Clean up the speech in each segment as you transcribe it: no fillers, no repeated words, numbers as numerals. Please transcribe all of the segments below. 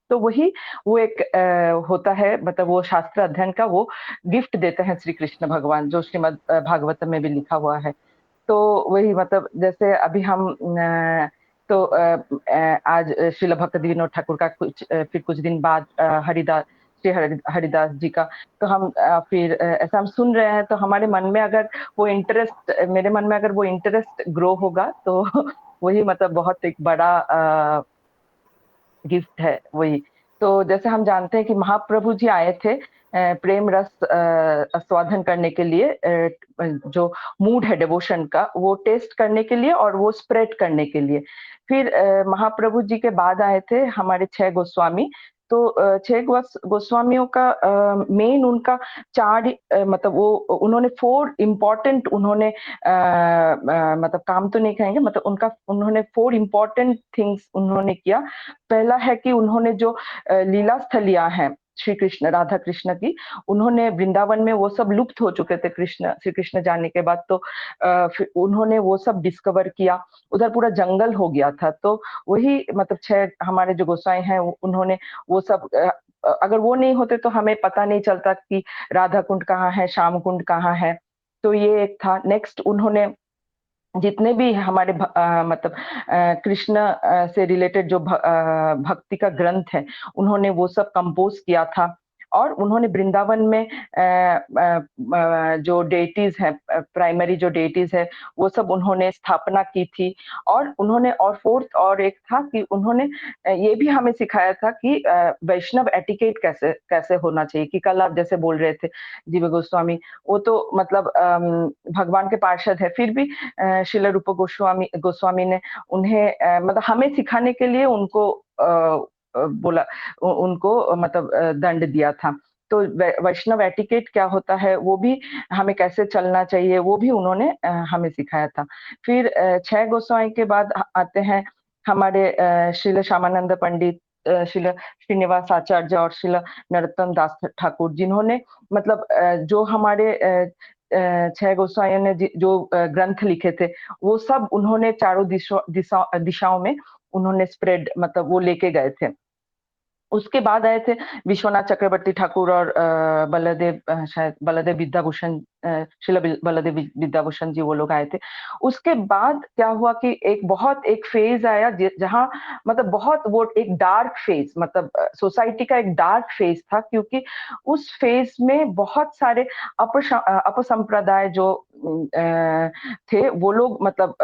तो वही वो एक होता है, मतलब वो शास्त्र अध्ययन का वो गिफ्ट देते हैं श्री कृष्ण भगवान, जो श्रीमद् भागवतम में भी लिखा हुआ है। तो वही मतलब जैसे अभी हम आज श्रील भक्ति विनोद ठाकुर का फिर कुछ दिन बाद हरिदास जी का, तो हम फिर ऐसा हम सुन रहे हैं, तो हमारे मन में अगर वो इंटरेस्ट, मेरे मन में अगर वो इंटरेस्ट ग्रो होगा, तो वही मतलब बहुत एक बड़ा गिफ्ट है वही। तो जैसे हम जानते हैं कि महाप्रभु जी आए थे प्रेम रस आस्वादन करने के लिए, जो मूड है डिवोशन का वो टेस्ट करने के लिए और वो स्प्रेड करने के लिए। फिर महाप्रभु जी के बाद आए थे हमारे 6 गोस्वामी। तो 6 गोस्वामियों का मेन उनका मतलब वो उन्होंने 4 इम्पोर्टेंट उन्होंने मतलब काम तो नहीं कहेंगे, मतलब उन्होंने 4 इम्पोर्टेंट थिंग्स उन्होंने किया। पहला है कि उन्होंने जो लीला स्थलियां हैं श्री कृष्ण राधा कृष्ण की, उन्होंने वृंदावन में वो सब लुप्त हो चुके थे श्री कृष्ण जाने के बाद, तो फिर उन्होंने वो सब डिस्कवर किया। उधर पूरा जंगल हो गया था, तो वही मतलब 6 हमारे जो गोसाई हैं उन्होंने वो सब अगर वो नहीं होते तो हमें पता नहीं चलता कि राधा कुंड कहाँ है, श्याम कुंड कहाँ है। तो ये एक था। नेक्स्ट उन्होंने जितने भी हमारे मतलब कृष्ण से रिलेटेड जो भक्ति का ग्रंथ है, उन्होंने वो सब कंपोज किया था। और उन्होंने वृंदावन में जो डेटीज है, प्राइमरी जो डेटीज है, वो सब उन्होंने स्थापना की थी। और उन्होंने और फोर्थ और एक था कि उन्होंने ये भी हमें सिखाया था कि वैष्णव एटिकेट कैसे कैसे होना चाहिए। कि कल आप जैसे बोल रहे थे जीव गोस्वामी, वो तो मतलब भगवान के पार्षद है, फिर भी श्रील रूप गोस्वामी ने उन्हें मतलब हमें सिखाने के लिए उनको बोला, उनको मतलब दंड दिया था। तो वैष्णव एटिकेट क्या होता है, वो भी हमें कैसे चलना चाहिए, वो भी उन्होंने हमें सिखाया था। फिर 6 गोस्वामी के बाद आते हैं हमारे श्रील श्यामानंद पंडित, श्रील श्रीनिवास आचार्य और श्रील नरोत्तम दास ठाकुर, जिन्होंने मतलब जो हमारे 6 गोस्वामियों ने जो ग्रंथ लिखे थे, वो सब उन्होंने चारों दिशाओं में उन्होंने स्प्रेड मतलब वो लेके गए थे। उसके बाद आए थे विश्वनाथ चक्रवर्ती ठाकुर और बलदेव, शायद बलदेव विद्याभूषण, श्रील बलदेव विद्याभूषण जी, वो लोग आए थे। उसके बाद क्या हुआ कि एक फेज आया जहां मतलब बहुत वो एक डार्क फेज, मतलब सोसाइटी का एक डार्क फेज था, क्योंकि उस फेज में बहुत सारे अपसंप्रदाय जो थे, वो लोग मतलब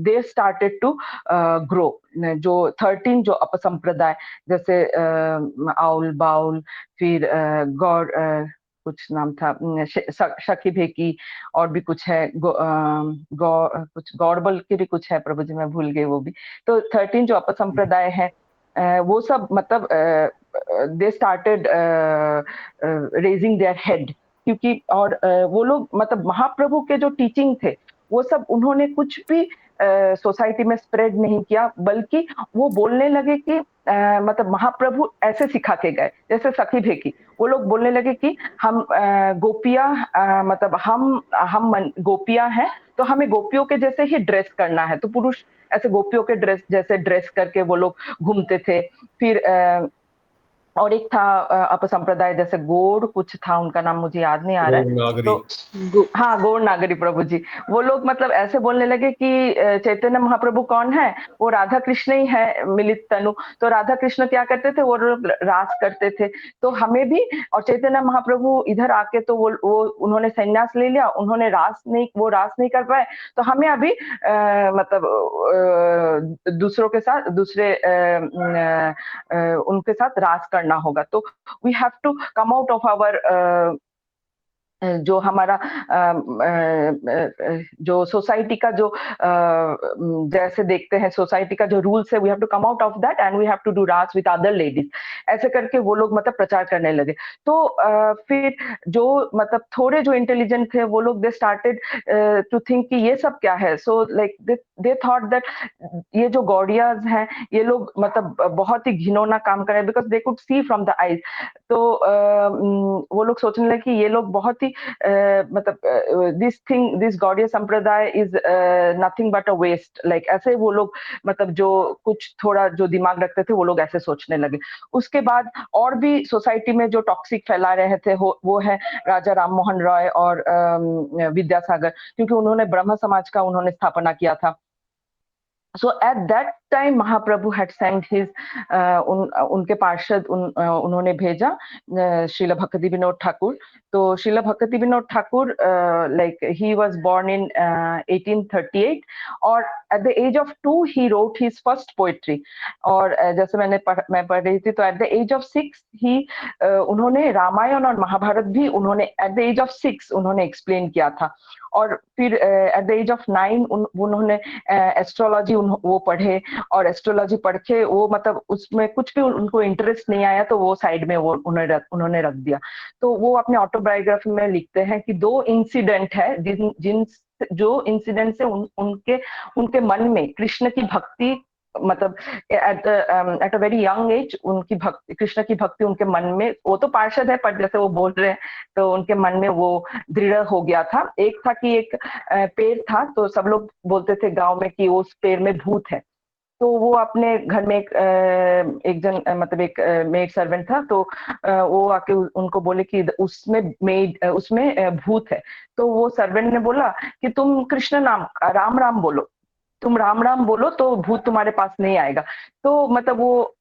दे स्टार्टेड टू ग्रो। जो 13 जो अपसंप्रदाय, जैसे आउल बाउल, फिर गौर कुछ नाम था, सखी भेकी, और भी कुछ है, कुछ गौरबल के भी कुछ है, प्रभु जी मैं भूल गई वो भी। तो 13 जो अपसंप्रदाय है, वो सब मतलब they started raising their head, क्योंकि और वो लोग मतलब महाप्रभु के जो टीचिंग थे, वो सब उन्होंने कुछ भी सोसाइटी में स्प्रेड नहीं किया, बल्कि वो बोलने लगे कि मतलब महाप्रभु ऐसे सिखा के गए। जैसे सखी भेकी, वो लोग बोलने लगे कि हम गोपियां, मतलब हम गोपियां हैं, तो हमें गोपियों के जैसे ही ड्रेस करना है। तो पुरुष ऐसे गोपियों के ड्रेस जैसे ड्रेस करके वो लोग घूमते थे। फिर और एक था अपसंप्रदाय, जैसे गौड़ कुछ था, उनका नाम मुझे याद नहीं आ रहा है। नागरी। तो हाँ, गौड़ नागरी प्रभु जी, वो लोग मतलब ऐसे बोलने लगे कि चैतन्य महाप्रभु कौन है, वो राधा कृष्ण ही है मिलित तनु। तो राधा कृष्ण क्या करते थे, वो लोग रास करते थे। तो हमें भी, और चैतन्य महाप्रभु इधर आके तो वो उन्होंने संन्यास ले लिया, उन्होंने वो रास नहीं कर पाए। तो हमें अभी मतलब दूसरों के साथ उनके साथ रास करना होगा। तो we have to come out of our जो हमारा जो सोसाइटी का जो जैसे देखते हैं सोसाइटी का जो रूल्स है, we have to come out of that and we have to do रास विद अदर लेडीज। ऐसे करके वो लोग मतलब प्रचार करने लगे। तो फिर जो मतलब थोड़े जो इंटेलिजेंट थे वो लोग दे स्टार्टेड टू थिंक कि ये सब क्या है? So like they thought that ये जो गौड़ियाज़ हैं, ये लोग मतलब बहुत ही घिनौना काम कर रहे हैं because they could see from the eyes. तो वो लोग सोचने लगे कि ये लोग बहुत ही मतलब दिस गौड़िया संप्रदाय is nothing but a waste, like ऐसे वो लोग मतलब जो कुछ थोड़ा जो दिमाग रखते थे, वो लोग ऐसे सोचने लगे। उसके बाद और भी सोसाइटी में जो टॉक्सिक फैला रहे थे हो वो है राजा राम मोहन रॉय और विद्यासागर, क्योंकि उन्होंने ब्रह्म समाज का उन्होंने स्थापना किया था। So at that time Mahaprabhu had sent his उनके पार्षद उन्होंने भेजा श्रील भक्ति विनोद ठाकुर। तो श्रील भक्ति Vinod Thakur like he was born in 1838 और at the age of 2 he wrote his first poetry। और जैसे मैं पढ़ रही थी तो at the age of 6 ही उन्होंने रामायण और महाभारत भी उन्होंने at the age of 6 उन्होंने एक्सप्लेन किया था। और फिर एट द एज ऑफ 9 उन्होंने एस्ट्रोलॉजी वो पढ़े और एस्ट्रोलॉजी पढ़ के वो मतलब उसमें कुछ भी उनको इंटरेस्ट नहीं आया तो वो साइड में वो उन्होंने रख दिया। तो वो अपने ऑटोबायोग्राफी में लिखते हैं कि 2 इंसिडेंट है जिन जिन जो इंसिडेंट से उनके उनके मन में कृष्ण की भक्ति मतलब at a very young age उनकी भक्ति कृष्ण की भक्ति उनके मन में, वो तो पार्षद है पर जैसे वो बोल रहे हैं तो उनके मन में वो दृढ़ हो गया था। एक था कि एक पेड़ था तो सब लोग बोलते थे गांव में कि उस पेड़ में भूत है। तो वो अपने घर में एक जन मतलब एक मेड सर्वेंट था तो वो आके उनको बोले कि उसमें भूत है। तो वो सर्वेंट ने बोला कि तुम कृष्ण नाम राम राम बोलो, तुम राम राम बोलो तो भूत तुम्हारे पास नहीं आएगा। तो मतलब वो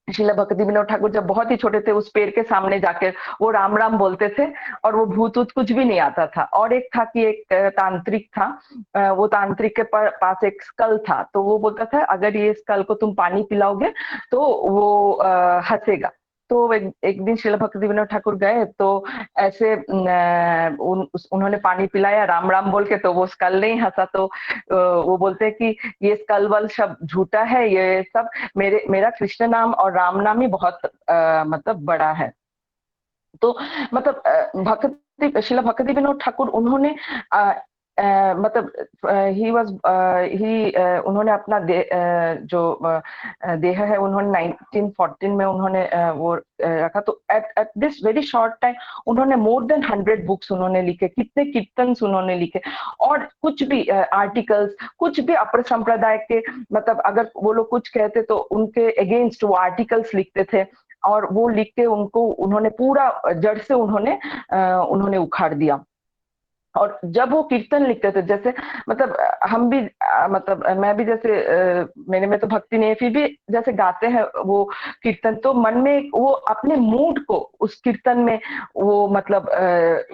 शीला भक्ति विनोद ठाकुर जब बहुत ही छोटे थे उस पेड़ के सामने जाके वो राम राम बोलते थे और वो भूत ऊत कुछ भी नहीं आता था। और एक था कि एक तांत्रिक था, वो तांत्रिक के पास एक स्कल था तो वो बोलता था अगर ये स्कल को तुम पानी पिलाओगे तो वो हंसेगा। तो एक दिन शीला भक्ति विनोद ठाकुर गए तो ऐसे उन्होंने पानी पिलाया राम राम बोल के तो वो स्कल नहीं हंसा। तो वो बोलते हैं कि ये स्कल वल शब्द झूठा है, ये सब मेरा कृष्ण नाम और राम नाम ही बहुत मतलब बड़ा है। तो मतलब भक्ति शीला भक्ति विनोद ठाकुर उन्होंने मतलब ही वाज ही उन्होंने अपना जो देह है उन्होंने 1914 में उन्होंने वो रखा। तो at this very short time उन्होंने मोर देन 100 बुक्स उन्होंने लिखे, कितने कीर्तन्स उन्होंने लिखे और कुछ भी आर्टिकल्स कुछ भी अपर संप्रदाय के मतलब अगर वो लोग कुछ कहते तो उनके अगेंस्ट वो आर्टिकल्स लिखते थे और वो लिख के उनको उन्होंने पूरा जड़ से उन्होंने उखाड़ दिया। और जब वो कीर्तन लिखते थे जैसे मतलब हम भी मतलब मैं भी जैसे मेरे में तो भक्ति नहीं है फिर भी जैसे गाते हैं वो कीर्तन तो मन में वो अपने मूड को उस कीर्तन में वो मतलब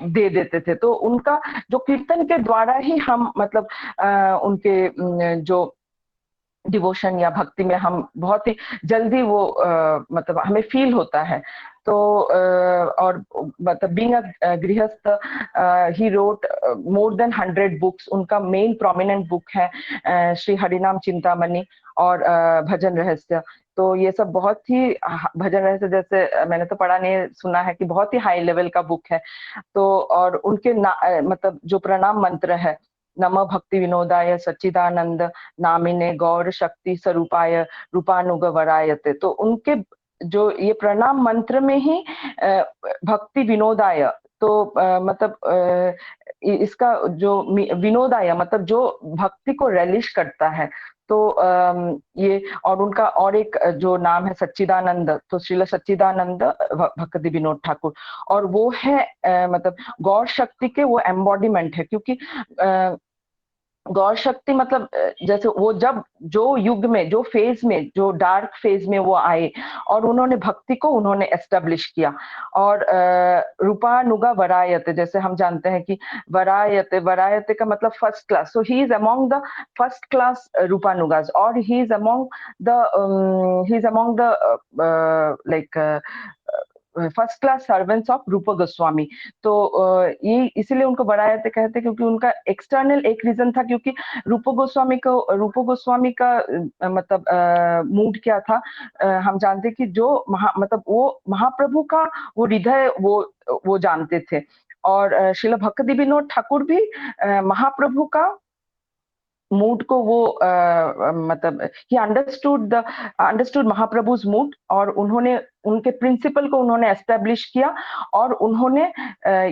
दे देते थे। तो उनका जो कीर्तन के द्वारा ही हम मतलब उनके जो डिवोशन या भक्ति में हम बहुत ही जल्दी वो मतलब हमें फील होता है। तो और मतलब being a grihastha he wrote more than 100 books. उनका मेन प्रोमिनेंट बुक है श्री हरिनाम चिंतामणि और भजन रहस्य। तो ये सब बहुत ही भजन रहस्य जैसे मैंने तो पढ़ा नहीं सुना है कि बहुत ही हाई लेवल का बुक है। तो और उनके मतलब जो प्रणाम मंत्र है नमः भक्ति विनोदाय सच्चिदानंद नामिने गौर शक्ति स्वरूपाय रूपानुग वरायते। तो उनके जो ये प्रणाम मंत्र में ही भक्ति विनोदाय तो मतलब इसका जो विनोदाय मतलब जो भक्ति को रेलिश करता है। तो ये और उनका और एक जो नाम है सच्चिदानंद तो श्रील सच्चिदानंद भक्ति विनोद ठाकुर और वो है मतलब गौर शक्ति के वो एम्बॉडीमेंट है। क्योंकि गौर शक्ति मतलब जैसे वो जब जो युग में जो फेज में जो डार्क फेज में वो आए और उन्होंने भक्ति को उन्होंने एस्टेब्लिश किया। और रूपानुगा वरायते जैसे हम जानते हैं कि वरायते वरायते का मतलब first class. So he is among the first class रूपानुगास और he is among the like first class servants of Rupa Goswami. तो ये इसीलिए उनको बढ़ाया थे, कहते क्योंकि उनका एक्सटर्नल एक रीजन था, क्योंकि रूपा गोस्वामी का मतलब मूड क्या था, हम जानते कि जो मतलब वो महाप्रभु का वो हृदय वो जानते थे। और श्रील भक्ति विनोद ठाकुर भी महाप्रभु का मूड को वो मतलब ही अंडरस्टूड महाप्रभुज मूड, और उन्होंने उनके प्रिंसिपल को उन्होंने एस्टेब्लिश किया, और उन्होंने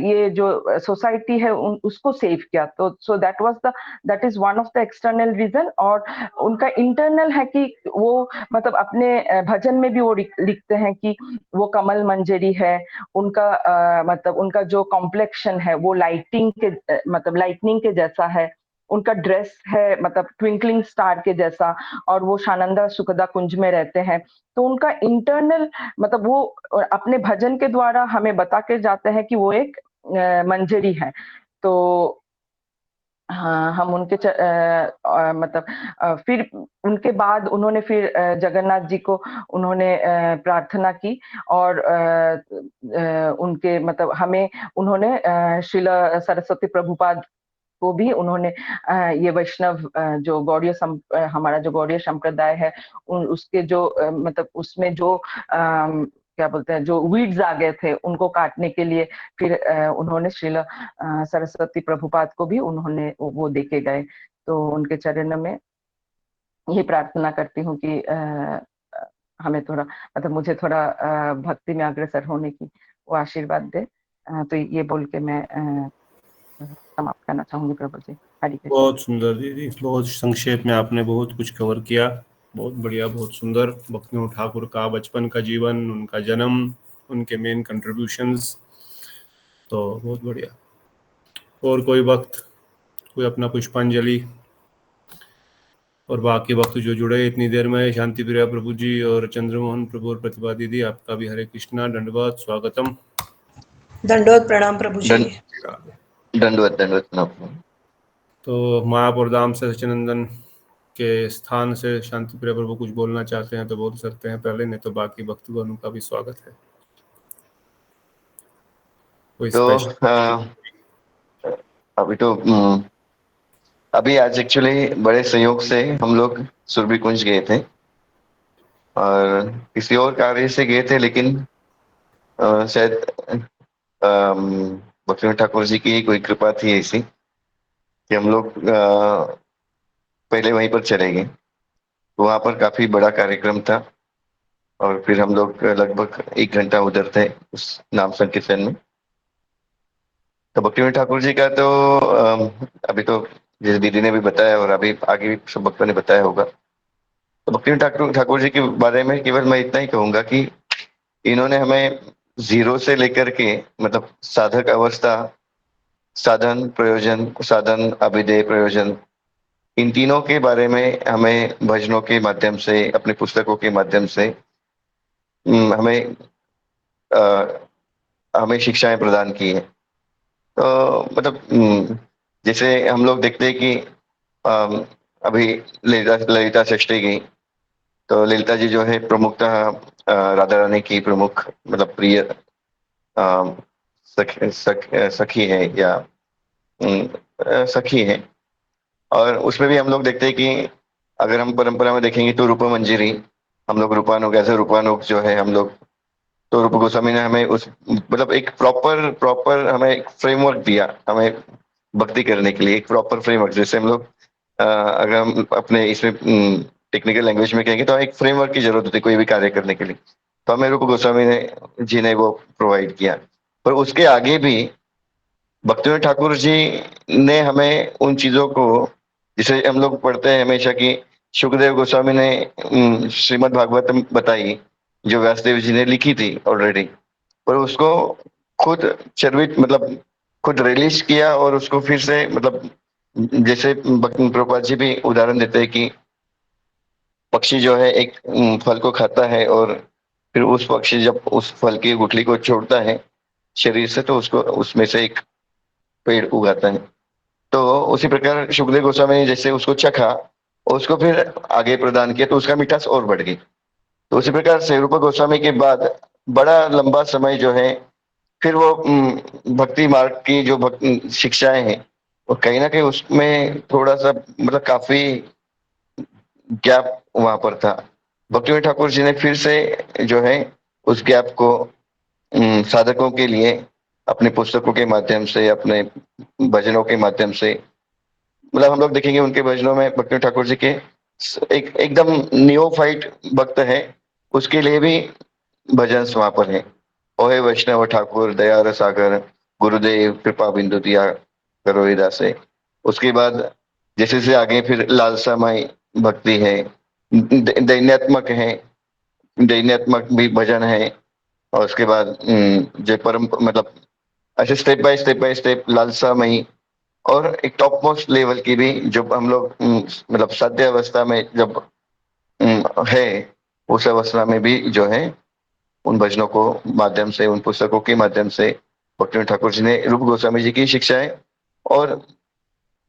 ये जो सोसाइटी है उसको सेव किया। तो so that is one of the external reason. और उनका इंटरनल है कि वो मतलब अपने भजन में भी वो लिखते हैं कि वो कमल मंजरी है, उनका मतलब उनका जो कॉम्प्लेक्शन है वो लाइटनिंग के जैसा है, उनका ड्रेस है मतलब ट्विंकलिंग स्टार के जैसा, और वो शानंदा सुखदा कुंज में रहते हैं। तो उनका इंटरनल मतलब वो अपने भजन के द्वारा हमें बता के जाते हैं कि वो एक मंजरी है। तो हाँ, हम उनके मतलब फिर उनके बाद उन्होंने फिर जगन्नाथ जी को उन्होंने प्रार्थना की, और उनके मतलब हमें उन्होंने श्रील सरस्वती प्रभुपाद को भी उन्होंने ये वैष्णव जो हमारा जो गौड़ीय संप्रदाय है उसके जो मतलब उसमें जो क्या बोलते हैं जो वीड्स आ गए थे उनको काटने के लिए फिर उन्होंने श्रील सरस्वती प्रभुपाद को भी उन्होंने वो देके गए। तो उनके चरण में ये प्रार्थना करती हूँ कि हमें थोड़ा मतलब मुझे थोड़ा भक्ति में अग्रसर होने की वो आशीर्वाद दे। तो ये बोल के मैं समाप्त करना चाहूंगी प्रभु जी। हरे कृष्ण। बहुत सुंदर दीदी, बहुत संक्षेप में आपने बहुत कुछ कवर किया। बहुत बढ़िया, बहुत सुंदर। भक्तिविनोद ठाकुर का बचपन का जीवन, उनका जन्म, उनके मेन कंट्रीब्यूशंस, तो बहुत बढ़िया। और कोई वक्त, कोई अपना पुष्पांजलि, और बाकी वक्त जो जुड़े इतनी देर में, शांति प्रिया प्रभु जी और चंद्रमोहन प्रभु और प्रतिभा दीदी, आपका भी हरे कृष्णा, दंडवत, स्वागतम। दंडवत प्रणाम प्रभु जी। दंडवत प्रणाम। तो मायापुर धाम से सचिनंदन के स्थान से शांति प्रिया प्रभु कुछ बोलना चाहते हैं तो बोल सकते हैं पहले, नहीं तो बाकी भक्तगणों का भी स्वागत है। कोई अभी आज एक्चुअली बड़े संयोग से हम लोग सुरभि कुंज गए थे, और किसी और कार्य से गए थे, लेकिन शायद भक्तिविनोद ठाकुर जी की कोई कृपा थी ऐसी कि हम लोग पहले वहीं पर चले गए। तो वहां पर काफी बड़ा कार्यक्रम था, और फिर हम लोग लगभग 1 घंटा उधर थे उस नाम संकीर्तन में। तो भक्तिविनोद ठाकुर जी का तो अभी तो जैसे दीदी ने भी बताया, और अभी आगे भी सब भक्तों ने बताया होगा। तो भक्तिविनोद ठाकुर जी के बारे में केवल मैं इतना ही कहूंगा कि इन्होंने हमें जीरो से लेकर के मतलब साधक अवस्था, साधन प्रयोजन, साधन अभिधेय प्रयोजन, इन तीनों के बारे में हमें भजनों के माध्यम से, अपने पुस्तकों के माध्यम से हमें हमें शिक्षाएं प्रदान की है। तो मतलब जैसे हम लोग देखते हैं कि अभी ललिता षष्ठी गई, तो ललिता जी जो है प्रमुखतः राधा रानी की प्रमुख मतलब प्रिय सखी है या सखी है। और उसमें भी हम लोग देखते हैं कि अगर हम परंपरा में देखेंगे तो रूपा मंजरी, हम लोग रूपानुग, ऐसे रूपानुग जो है हम लोग, तो रूप गोस्वामी ने हमें उस मतलब एक प्रॉपर हमें एक फ्रेमवर्क दिया, हमें भक्ति करने के लिए एक प्रॉपर फ्रेमवर्क। जैसे हम लोग अगर हम अपने इसमें टेक्निकल लैंग्वेज में कहेंगे तो एक फ्रेमवर्क की जरूरत होती है कोई भी कार्य करने के लिए, तो हमें रूप गोस्वामी जी ने वो प्रोवाइड किया। पर उसके आगे भी भक्तिविनोद ठाकुर जी ने हमें उन चीजों को, जिसे हम लोग पढ़ते हैं हमेशा कि सुखदेव गोस्वामी ने श्रीमद् भागवतम बताई जो व्यासदेव जी ने लिखी थी ऑलरेडी, पर उसको खुद चर्वित मतलब खुद रिलीज किया, और उसको फिर से मतलब जैसे प्रभुपाद जी भी उदाहरण देते हैं कि पक्षी जो है एक फल को खाता है, और फिर उस पक्षी जब उस फल की गुठली को छोड़ता है शरीर से, तो उसको उसमें से एक पेड़ उगाता है। तो उसी प्रकार सुखदेव गोस्वामी ने जैसे उसको चखा और उसको फिर आगे प्रदान किया, तो उसका मिठास और बढ़ गई। तो उसी प्रकार से रूप गोस्वामी के बाद बड़ा लंबा समय जो है फिर वो भक्ति मार्ग की जो शिक्षाएं हैं वो कहीं ना कहीं उसमें थोड़ा सा मतलब काफी गैप वहां पर था। भक्तिविनोद ठाकुर जी ने फिर से जो है उस गैप को साधकों के लिए अपनी पुस्तकों के माध्यम से, अपने भजनों के माध्यम से, मतलब हम लोग देखेंगे उनके भजनों में भक्तिविनोद ठाकुर जी के एक एकदम नियोफाइट भक्त है उसके लिए भी भजन वहां पर है। ओहे वैष्णव ठाकुर दया रस सागर, गुरुदेव कृपा बिंदु दिया करो हृदय से। उसके बाद जैसे से आगे फिर लालसामय भक्ति है, दैन्यात्मक है, दैन्यात्मक भी भजन है। और उसके बाद जो परम मतलब ऐसे स्टेप बाय स्टेप लालसामयी और एक टॉप मोस्ट लेवल की भी जो हम लोग मतलब साध्य अवस्था में जब है उस अवस्था में भी जो है उन भजनों को माध्यम से, उन पुस्तकों के माध्यम से भक्तिविनोद ठाकुर जी ने रूप गोस्वामी जी की शिक्षाएं और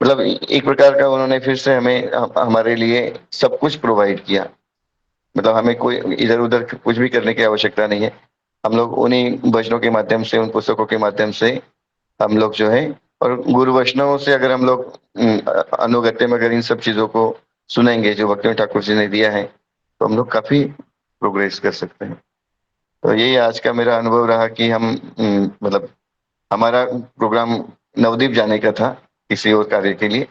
मतलब एक प्रकार का उन्होंने फिर से हमें हमारे लिए सब कुछ प्रोवाइड किया। मतलब हमें कोई इधर उधर कुछ भी करने की आवश्यकता नहीं है। हम लोग उन्हीं भजनों के माध्यम से, उन पुस्तकों के माध्यम से हम लोग जो है और गुरु वैष्णवों से अगर हम लोग अनुगत्य में अगर इन सब चीजों को सुनेंगे जो भक्तिविनोद ठाकुर जी ने दिया है तो हम लोग काफी प्रोग्रेस कर सकते हैं। तो यही आज का मेरा अनुभव रहा कि हम मतलब हमारा प्रोग्राम नवद्वीप जाने का था किसी और कार्य के लिए,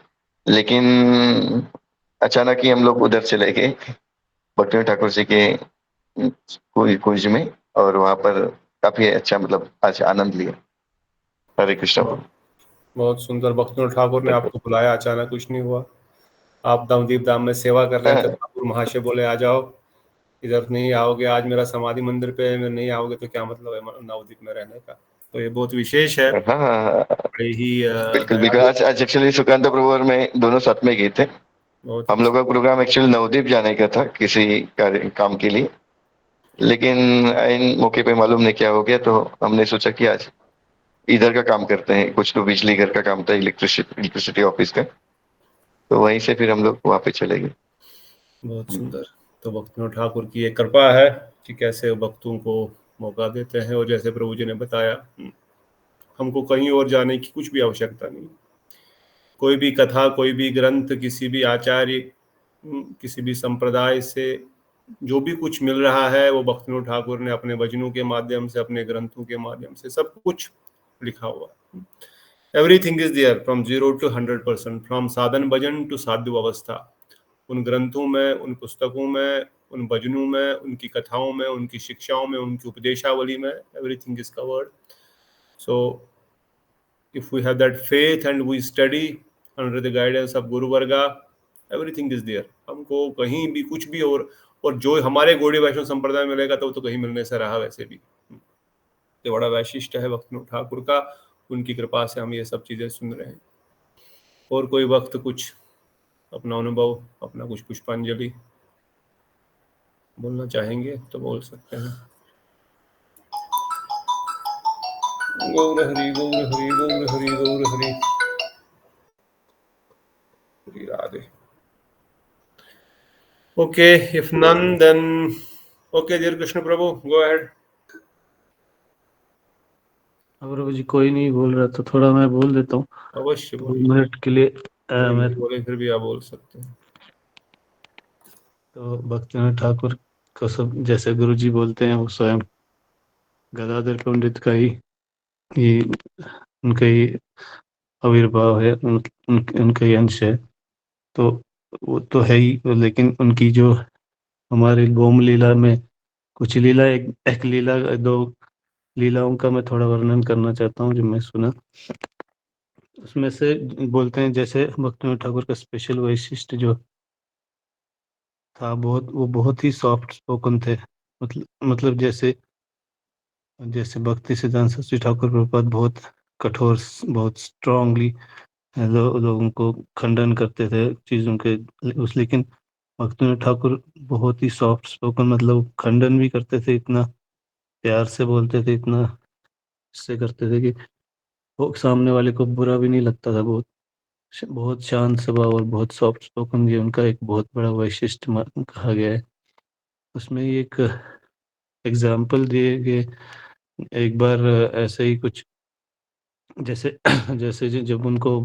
लेकिन अचानक ही हम लोग उधर चले गए भक्तिविनोद ठाकुर जी के कुंज में और वहां पर काफी अच्छा मतलब आज आनंद लिया। हरे कृष्णा प्रभु। बहुत सुंदर। भक्तिविनोद ठाकुर ने आपको बुलाया, अचानक कुछ नहीं हुआ। आप नवदीप धाम में सेवा कर रहे थे, ठाकुर महाशय बोले आ जाओ, इधर नहीं आओगे आज मेरा समाधि मंदिर पे नहीं आओगे तो क्या मतलब है नवदीप में रहने का। तो ये बहुत विशेष है, हाँ बड़े ही बिल्कुल बिल्कुल। दयालु। आज एक्चुअली सुकांत प्रभु और मैं दोनों साथ में गए थे। बहुत हम लोग का प्रोग्राम एक्चुअली नवद्वीप जाने का था किसी कार्य काम के लिए, लेकिन इन मौके पे मालूम नहीं क्या हो गया तो हमने सोचा कि आज इधर का काम करते हैं। कुछ तो बिजली घर का काम था, इलेक्ट्रिसिटी ऑफिस का, तो वहीं से फिर हम लोग वहां पे चले गए। बहुत सुंदर। तो भक्तिविनोद ठाकुर की एक कृपा है कि कैसे भक्तों को मौका देते हैं, और जैसे प्रभु जी ने बताया हमको कहीं और जाने की कुछ भी आवश्यकता नहीं। कोई भी कथा, कोई भी ग्रंथ, किसी भी आचार्य, किसी भी संप्रदाय से जो भी कुछ मिल रहा है वो भक्तिविनोद ठाकुर ने अपने भजनों के माध्यम से, अपने ग्रंथों के माध्यम से सब कुछ लिखा हुआ। Everything is there from 0 to 100%, from साधन भजन टू साधु अवस्था। उन ग्रंथों में, उन पुस्तकों में, उन भजनों में, उनकी कथाओं में, उनकी शिक्षाओं में, उनकी उपदेशावली में, everything is covered. So if we have that faith and we study under the guidance of Guru Varga, everything is there। हमको कहीं भी कुछ भी और जो हमारे गौड़ीय वैष्णव संप्रदाय में मिलेगा तो कहीं मिलने से रहा वैसे भी। ये बड़ा वैशिष्ट है भक्तिविनोद ठाकुर का, उनकी कृपा से हम ये सब चीजें सुन रहे हैं। और कोई वक्त कुछ अपना अनुभव, अपना कुछ पुष्पांजलि बोलना चाहेंगे तो बोल सकते हैं। गौर हरि गौर हरि गौर हरि गौर Hari Hari Radhe. Okay, if none, then okay, dear Krishna Prabhu, go ahead. प्रभु जी कोई नहीं बोल रहा तो थोड़ा मैं बोल देता हूँ अवश्य 2 बोलिए। मिनट के लिए। मैं बोले फिर भी आप बोल सकते हैं। तो भक्तिविनोद ठाकुर को सब जैसे गुरु जी बोलते हैं वो स्वयं गदाधर पंडित का ही उनका ही आविर्भाव है, उनका ही अंश है। तो वो तो है ही, लेकिन उनकी जो हमारे गोम लीला में कुछ लीला, एक लीला, 2 लीलाओं का मैं थोड़ा वर्णन करना चाहता हूँ जो मैं सुना। उसमें से बोलते हैं जैसे भक्तिविनोद ठाकुर का स्पेशल वैशिष्ट जो था, वो बहुत ही सॉफ्ट स्पोकन थे। मतलब जैसे भक्ति सिद्धांत सरस्वती ठाकुर प्रभुपाद बहुत कठोर, बहुत स्ट्रांगली लोगों को खंडन करते थे चीज़ों के लेकिन भक्तिविनोद ठाकुर बहुत ही सॉफ्ट स्पोकन, मतलब खंडन भी करते थे, इतना प्यार से बोलते थे, इतना इससे करते थे कि वो सामने वाले को बुरा भी नहीं लगता था। बहुत शांत स्वभाव और बहुत सॉफ्ट स्पोकन, ये उनका एक बहुत बड़ा वैशिष्ट कहा गया है। उसमें एक एग्जाम्पल दिए कि एक बार ऐसे ही कुछ जैसे जैसे जब उनको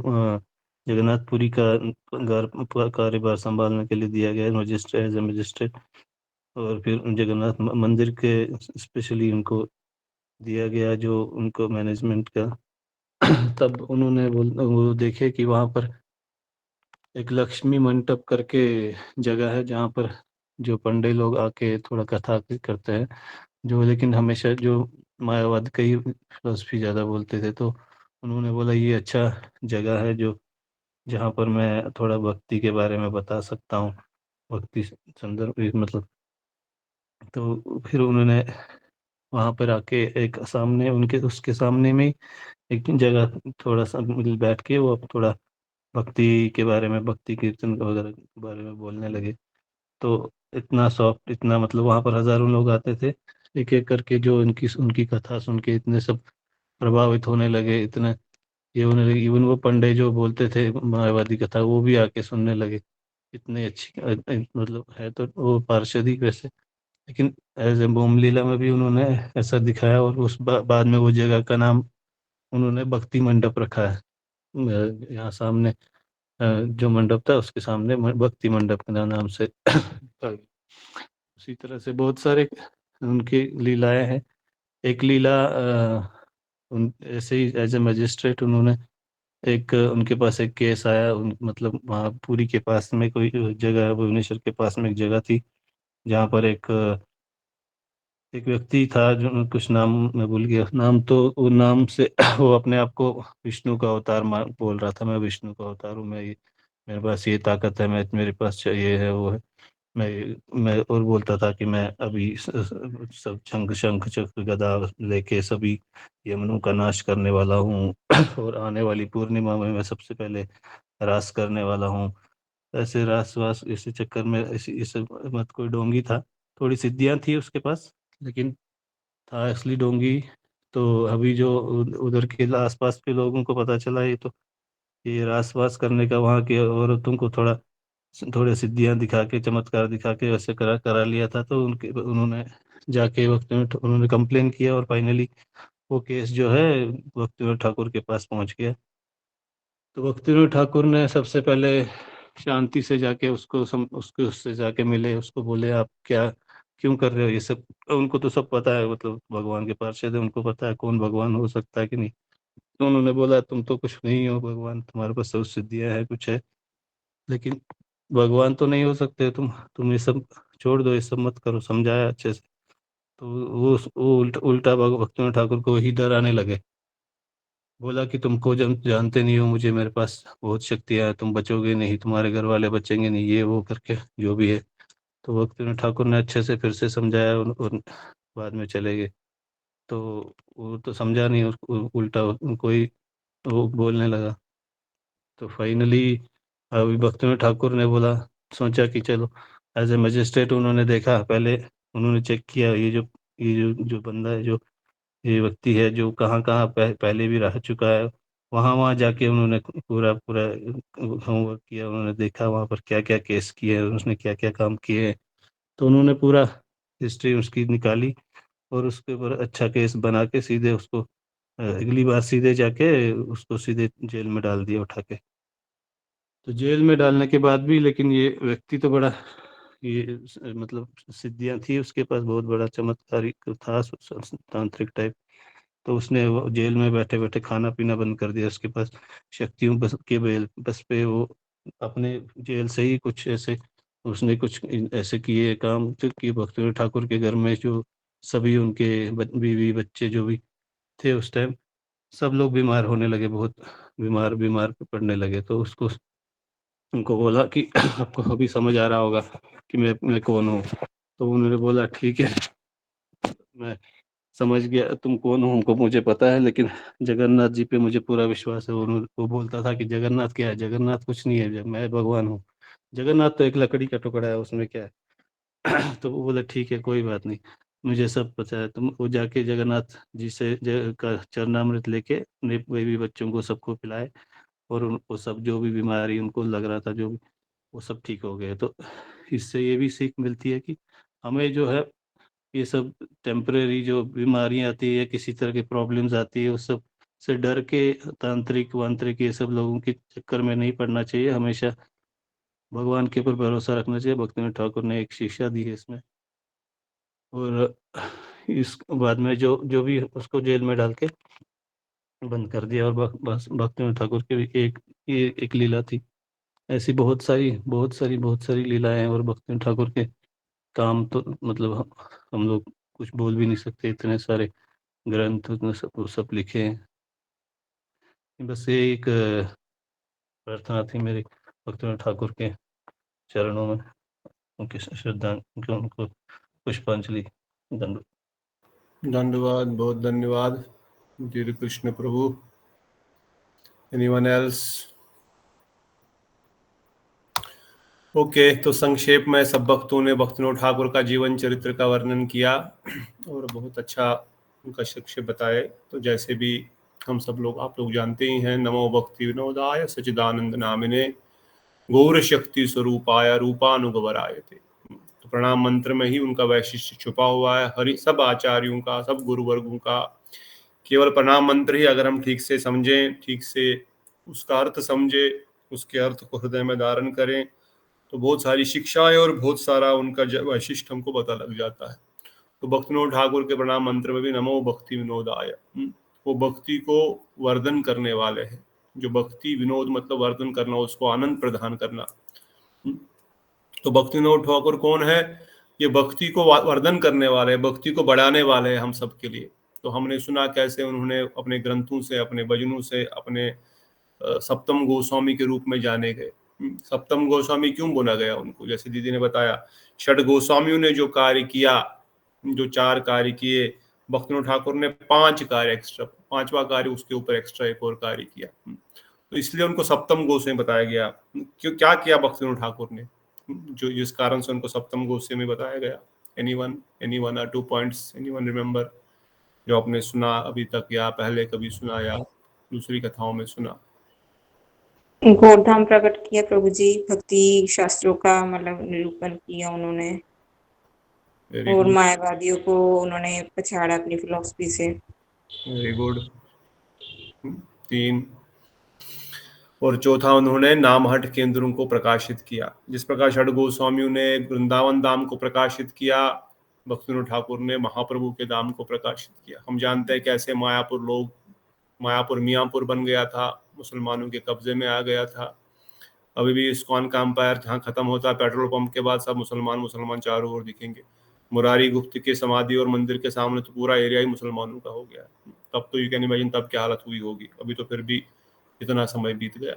जगन्नाथपुरी का कार्यभार संभालने के लिए दिया गया मजिस्ट्रेट एज ए मजिस्ट्रेट, और फिर जगन्नाथ मंदिर के स्पेशली उनको दिया गया जो उनको मैनेजमेंट का तब उन्होंने वो देखे कि वहाँ पर एक लक्ष्मी मंडप करके जगह है जहाँ पर जो पंडे लोग आके थोड़ा कथा करते हैं, जो लेकिन हमेशा जो मायावाद का ही फिलोसफी ज़्यादा बोलते थे। तो उन्होंने बोला ये अच्छा जगह है जो जहाँ पर मैं थोड़ा भक्ति के बारे में बता सकता हूँ, भक्ति संदर्भ मतलब। तो फिर उन्होंने वहाँ पर आके एक सामने उनके उसके सामने में एक जगह थोड़ा सा मिल बैठ के वो थोड़ा भक्ति के बारे में, भक्ति कीर्तन वगैरह के बारे में बोलने लगे। तो इतना सॉफ्ट, इतना मतलब वहाँ पर हज़ारों लोग आते थे एक एक करके, जो उनकी उनकी कथा सुन के इतने सब प्रभावित होने लगे, इतने ये होने लगे। इवन वो पंडे जो बोलते थे मायावादी कथा वो भी आके सुनने लगे। इतनी अच्छी मतलब है तो वो पार्षद ही वैसे, लेकिन एज ए बोम लीला में भी उन्होंने ऐसा दिखाया। और उस बाद में वो जगह का नाम उन्होंने भक्ति मंडप रखा है। यहाँ सामने जो मंडप था उसके सामने भक्ति मंडप के नाम से उसी तरह से बहुत सारे उनकी लीलाएं हैं। एक लीला उन ऐसे ही एज ए मजिस्ट्रेट उन्होंने एक उनके पास एक केस आया, मतलब वहाँ पुरी के पास में कोई जगह है, भुवनेश्वर के पास में एक जगह थी जहाँ पर एक व्यक्ति था जो कुछ नाम मैं भूल गया नाम, तो वो नाम से वो अपने आप को विष्णु का अवतार बोल रहा था, मैं विष्णु का अवतार हूँ, मेरे पास ये ताकत है, मैं मेरे पास ये है वो है, मैं और बोलता था कि मैं अभी सब शंख शंख चक्र गदा लेके सभी यमनों का नाश करने वाला हूँ और आने वाली पूर्णिमा में मैं सबसे पहले रास करने वाला हूँ। ऐसे रास वास इसी चक्कर में इस मत कोई डोंगी था, थोड़ी सिद्धियां थी उसके पास, लेकिन था असली डोंगी। तो अभी जो उधर के आसपास के लोगों को पता चला ये तो ये रास वास करने का वहाँ की औरतों को थोड़े सिद्धियां दिखा के चमत्कार दिखा के वैसे करा करा लिया था। तो उन्होंने जाके वक्त में उन्होंने कंप्लेन किया और फाइनली वो केस जो है भक्तिविनोद ठाकुर के पास पहुंच गया। तो भक्तिविनोद ठाकुर ने सबसे पहले शांति से जाके उसको उससे जाके मिले, उसको बोले आप क्या क्यों कर रहे हो ये सब। उनको तो सब पता है, मतलब भगवान के पार्षद है, उनको पता है कौन भगवान हो सकता है कि नहीं। तो उन्होंने बोला तुम तो कुछ नहीं हो भगवान, तुम्हारे पास सब सिद्धियां है कुछ है, लेकिन भगवान तो नहीं हो सकते तुम ये सब छोड़ दो, ये सब मत करो, समझाया अच्छे से। तो वो उल्टा भक्तिविनोद ठाकुर को ही डराने लगे, बोला कि तुमको जानते नहीं हो मुझे, मेरे पास बहुत शक्तियां हैं, तुम बचोगे नहीं, तुम्हारे घर वाले बचेंगे नहीं, ये वो करके जो भी है। तो भक्तिविनोद ठाकुर ने अच्छे से फिर से समझाया और बाद में चले गए। तो वो तो समझा नहीं, उल्टा कोई वो बोलने लगा। तो फाइनली अभी भक्तिविनोद ठाकुर ने बोला, सोचा कि चलो एज ए मजिस्ट्रेट उन्होंने देखा, पहले उन्होंने चेक किया ये जो बंदा है, जो ये व्यक्ति है जो कहाँ कहाँ पहले भी रह चुका है। वहाँ वहाँ जाके उन्होंने पूरा पूरा होमवर्क किया, उन्होंने देखा वहाँ पर क्या क्या केस किए हैं, उसने क्या क्या काम किए हैं। तो उन्होंने पूरा हिस्ट्री उसकी निकाली और उसके ऊपर अच्छा केस बना के सीधे उसको अगली बार सीधे जाके उसको सीधे जेल में डाल दिया उठा के। तो जेल में डालने के बाद भी लेकिन ये व्यक्ति तो बड़ा ये मतलब सिद्धियां थी उसके पास, बहुत बड़ा चमत्कारिक था, तांत्रिक टाइप। तो उसने वो जेल में बैठे बैठे खाना पीना बंद कर दिया, उसके पास शक्तियों बस पे वो अपने जेल से ही कुछ ऐसे उसने कुछ ऐसे किए काम जो कि भक्तिविनोद ठाकुर के घर में जो सभी उनके बीवी बच्चे जो भी थे उस टाइम सब लोग बीमार होने लगे, बहुत बीमार बीमार पड़ने लगे। तो उसको उनको बोला कि आपको अभी समझ आ रहा होगा कि मैं कौन हूँ। तो उन्होंने बोला ठीक है, मैं समझ गया तुम कौन हो, हमको मुझे पता है, लेकिन जगन्नाथ जी पे मुझे पूरा विश्वास है। वो बोलता था कि जगन्नाथ क्या है, जगन्नाथ कुछ नहीं है, मैं भगवान हूँ, जगन्नाथ तो एक लकड़ी का टुकड़ा है, उसमें क्या है। तो वो बोले ठीक है कोई बात नहीं, मुझे सब पता है। तुम वो जाके जगन्नाथ जी से का चरणामृत लेके अपने बेबी बच्चों को सबको पिलाए, और उनको सब जो भी बीमारी उनको लग रहा था जो भी वो सब ठीक हो गए। तो इससे ये भी सीख मिलती है कि हमें जो है ये सब टेम्परेरी जो बीमारियां आती है, किसी तरह की प्रॉब्लम्स आती है, उस सब से डर के तांत्रिक वांत्रिक ये सब लोगों के चक्कर में नहीं पड़ना चाहिए। हमेशा भगवान के ऊपर भरोसा रखना चाहिए। भक्तिनाथ ठाकुर ने एक शिक्षा दी है इसमें। और इस बाद में जो जो भी उसको जेल में डाल के बंद कर दिया। और बस भक्तिनाथ ठाकुर की भी ये एक लीला थी। ऐसी बहुत सारी लीलाएं हैं। और भक्तिनाथ ठाकुर के काम तो मतलब हम लोग कुछ बोल भी नहीं सकते, इतने सारे ग्रंथ उसने सब लिखे हैं। बस ये एक प्रार्थना थी मेरी भक्तिनाथ ठाकुर के चरणों में, उनकी श्रद्धांजलि, उनको पुष्पांजलि। धन्यवाद, बहुत धन्यवाद dear Krishna Prabhu. Anyone else? Okay, तो संक्षेप में सब भक्तों ने भक्तिनाथ ठाकुर का जीवन चरित्र का वर्णन किया और बहुत अच्छा उनका संक्षेप बताए। तो जैसे भी हम सब लोग, आप लोग जानते ही हैं, नमो भक्ति विनोदाय सच्चिदानंद नामिने गौर शक्ति स्वरूपाय रूपानुगवराय थे। तो प्रणाम मंत्र में ही उनका वैशिष्ट छुपा हुआ है। हरि सब आचार्यों का, सब गुरुवर्गों का केवल प्रणाम मंत्र ही अगर हम ठीक से समझें, ठीक से उसका अर्थ समझे, उसके अर्थ को हृदय में धारण करें, तो बहुत सारी शिक्षाएं और बहुत सारा उनका वैशिष्ट हमको पता लग जाता है। तो भक्तिनाथ ठाकुर के प्रणाम मंत्र में भी नमो भक्ति विनोदाय, वो भक्ति को वर्धन करने वाले हैं। जो भक्ति विनोद मतलब वर्धन करना, उसको आनंद प्रदान करना। तो भक्तिनाथ ठाकुर कौन है? ये भक्ति को वर्धन करने वाले, भक्ति को बढ़ाने वाले हैं हम सबके लिए। तो हमने सुना कैसे उन्होंने अपने ग्रंथों से, अपने भजनों से, अपने सप्तम गोस्वामी के रूप में जाने गए। सप्तम गोस्वामी क्यों बोला गया उनको? जैसे दीदी ने बताया, षड गोस्वामियों ने जो कार्य किया, जो 4 कार्य किए, भक्तिनाथ ठाकुर ने 5 कार्य एक्स्ट्रा, 5वां कार्य उसके ऊपर एक्स्ट्रा एक और कार्य किया। तो इसलिए उनको सप्तम गोस्वामी बताया गया। क्यों, क्या किया भक्तिनाथ ठाकुर ने जो जिस कारण से उनको सप्तम गोस्वामी बताया गया? Anyone are 2 points, anyone remember, जो आपने सुना अभी तक या पहले कभी सुना या दूसरी कथाओं में सुना? घोरधाम प्रकट किया प्रभु जी, भक्ति शास्त्रों का मतलब निरूपण किया उन्होंने। और मायावादियों को उन्होंने पछाड़ा अपनी फिलॉसफी से। Very good. 3 और चौथा, उन्होंने नामहट केंद्रों को प्रकाशित किया। जिस प्रकार षड गोस्वामियों ने वृंदावन धाम को प्रकाशित किया, भक्तिनाथ ठाकुर ने महाप्रभु के धाम को प्रकाशित किया। हम जानते हैं कैसे मायापुर मियांपुर बन गया था, मुसलमानों के कब्जे में आ गया था। अभी भी इस्कॉन का अंपायर जहाँ खत्म होता है, पेट्रोल पंप के बाद सब मुसलमान चारों ओर दिखेंगे। मुरारी गुप्त के समाधि और मंदिर के सामने तो पूरा एरिया ही मुसलमानों का हो गया। तब तो यू कैन इमेजिन तब क्या हालत हुई होगी। अभी तो फिर भी इतना समय बीत गया,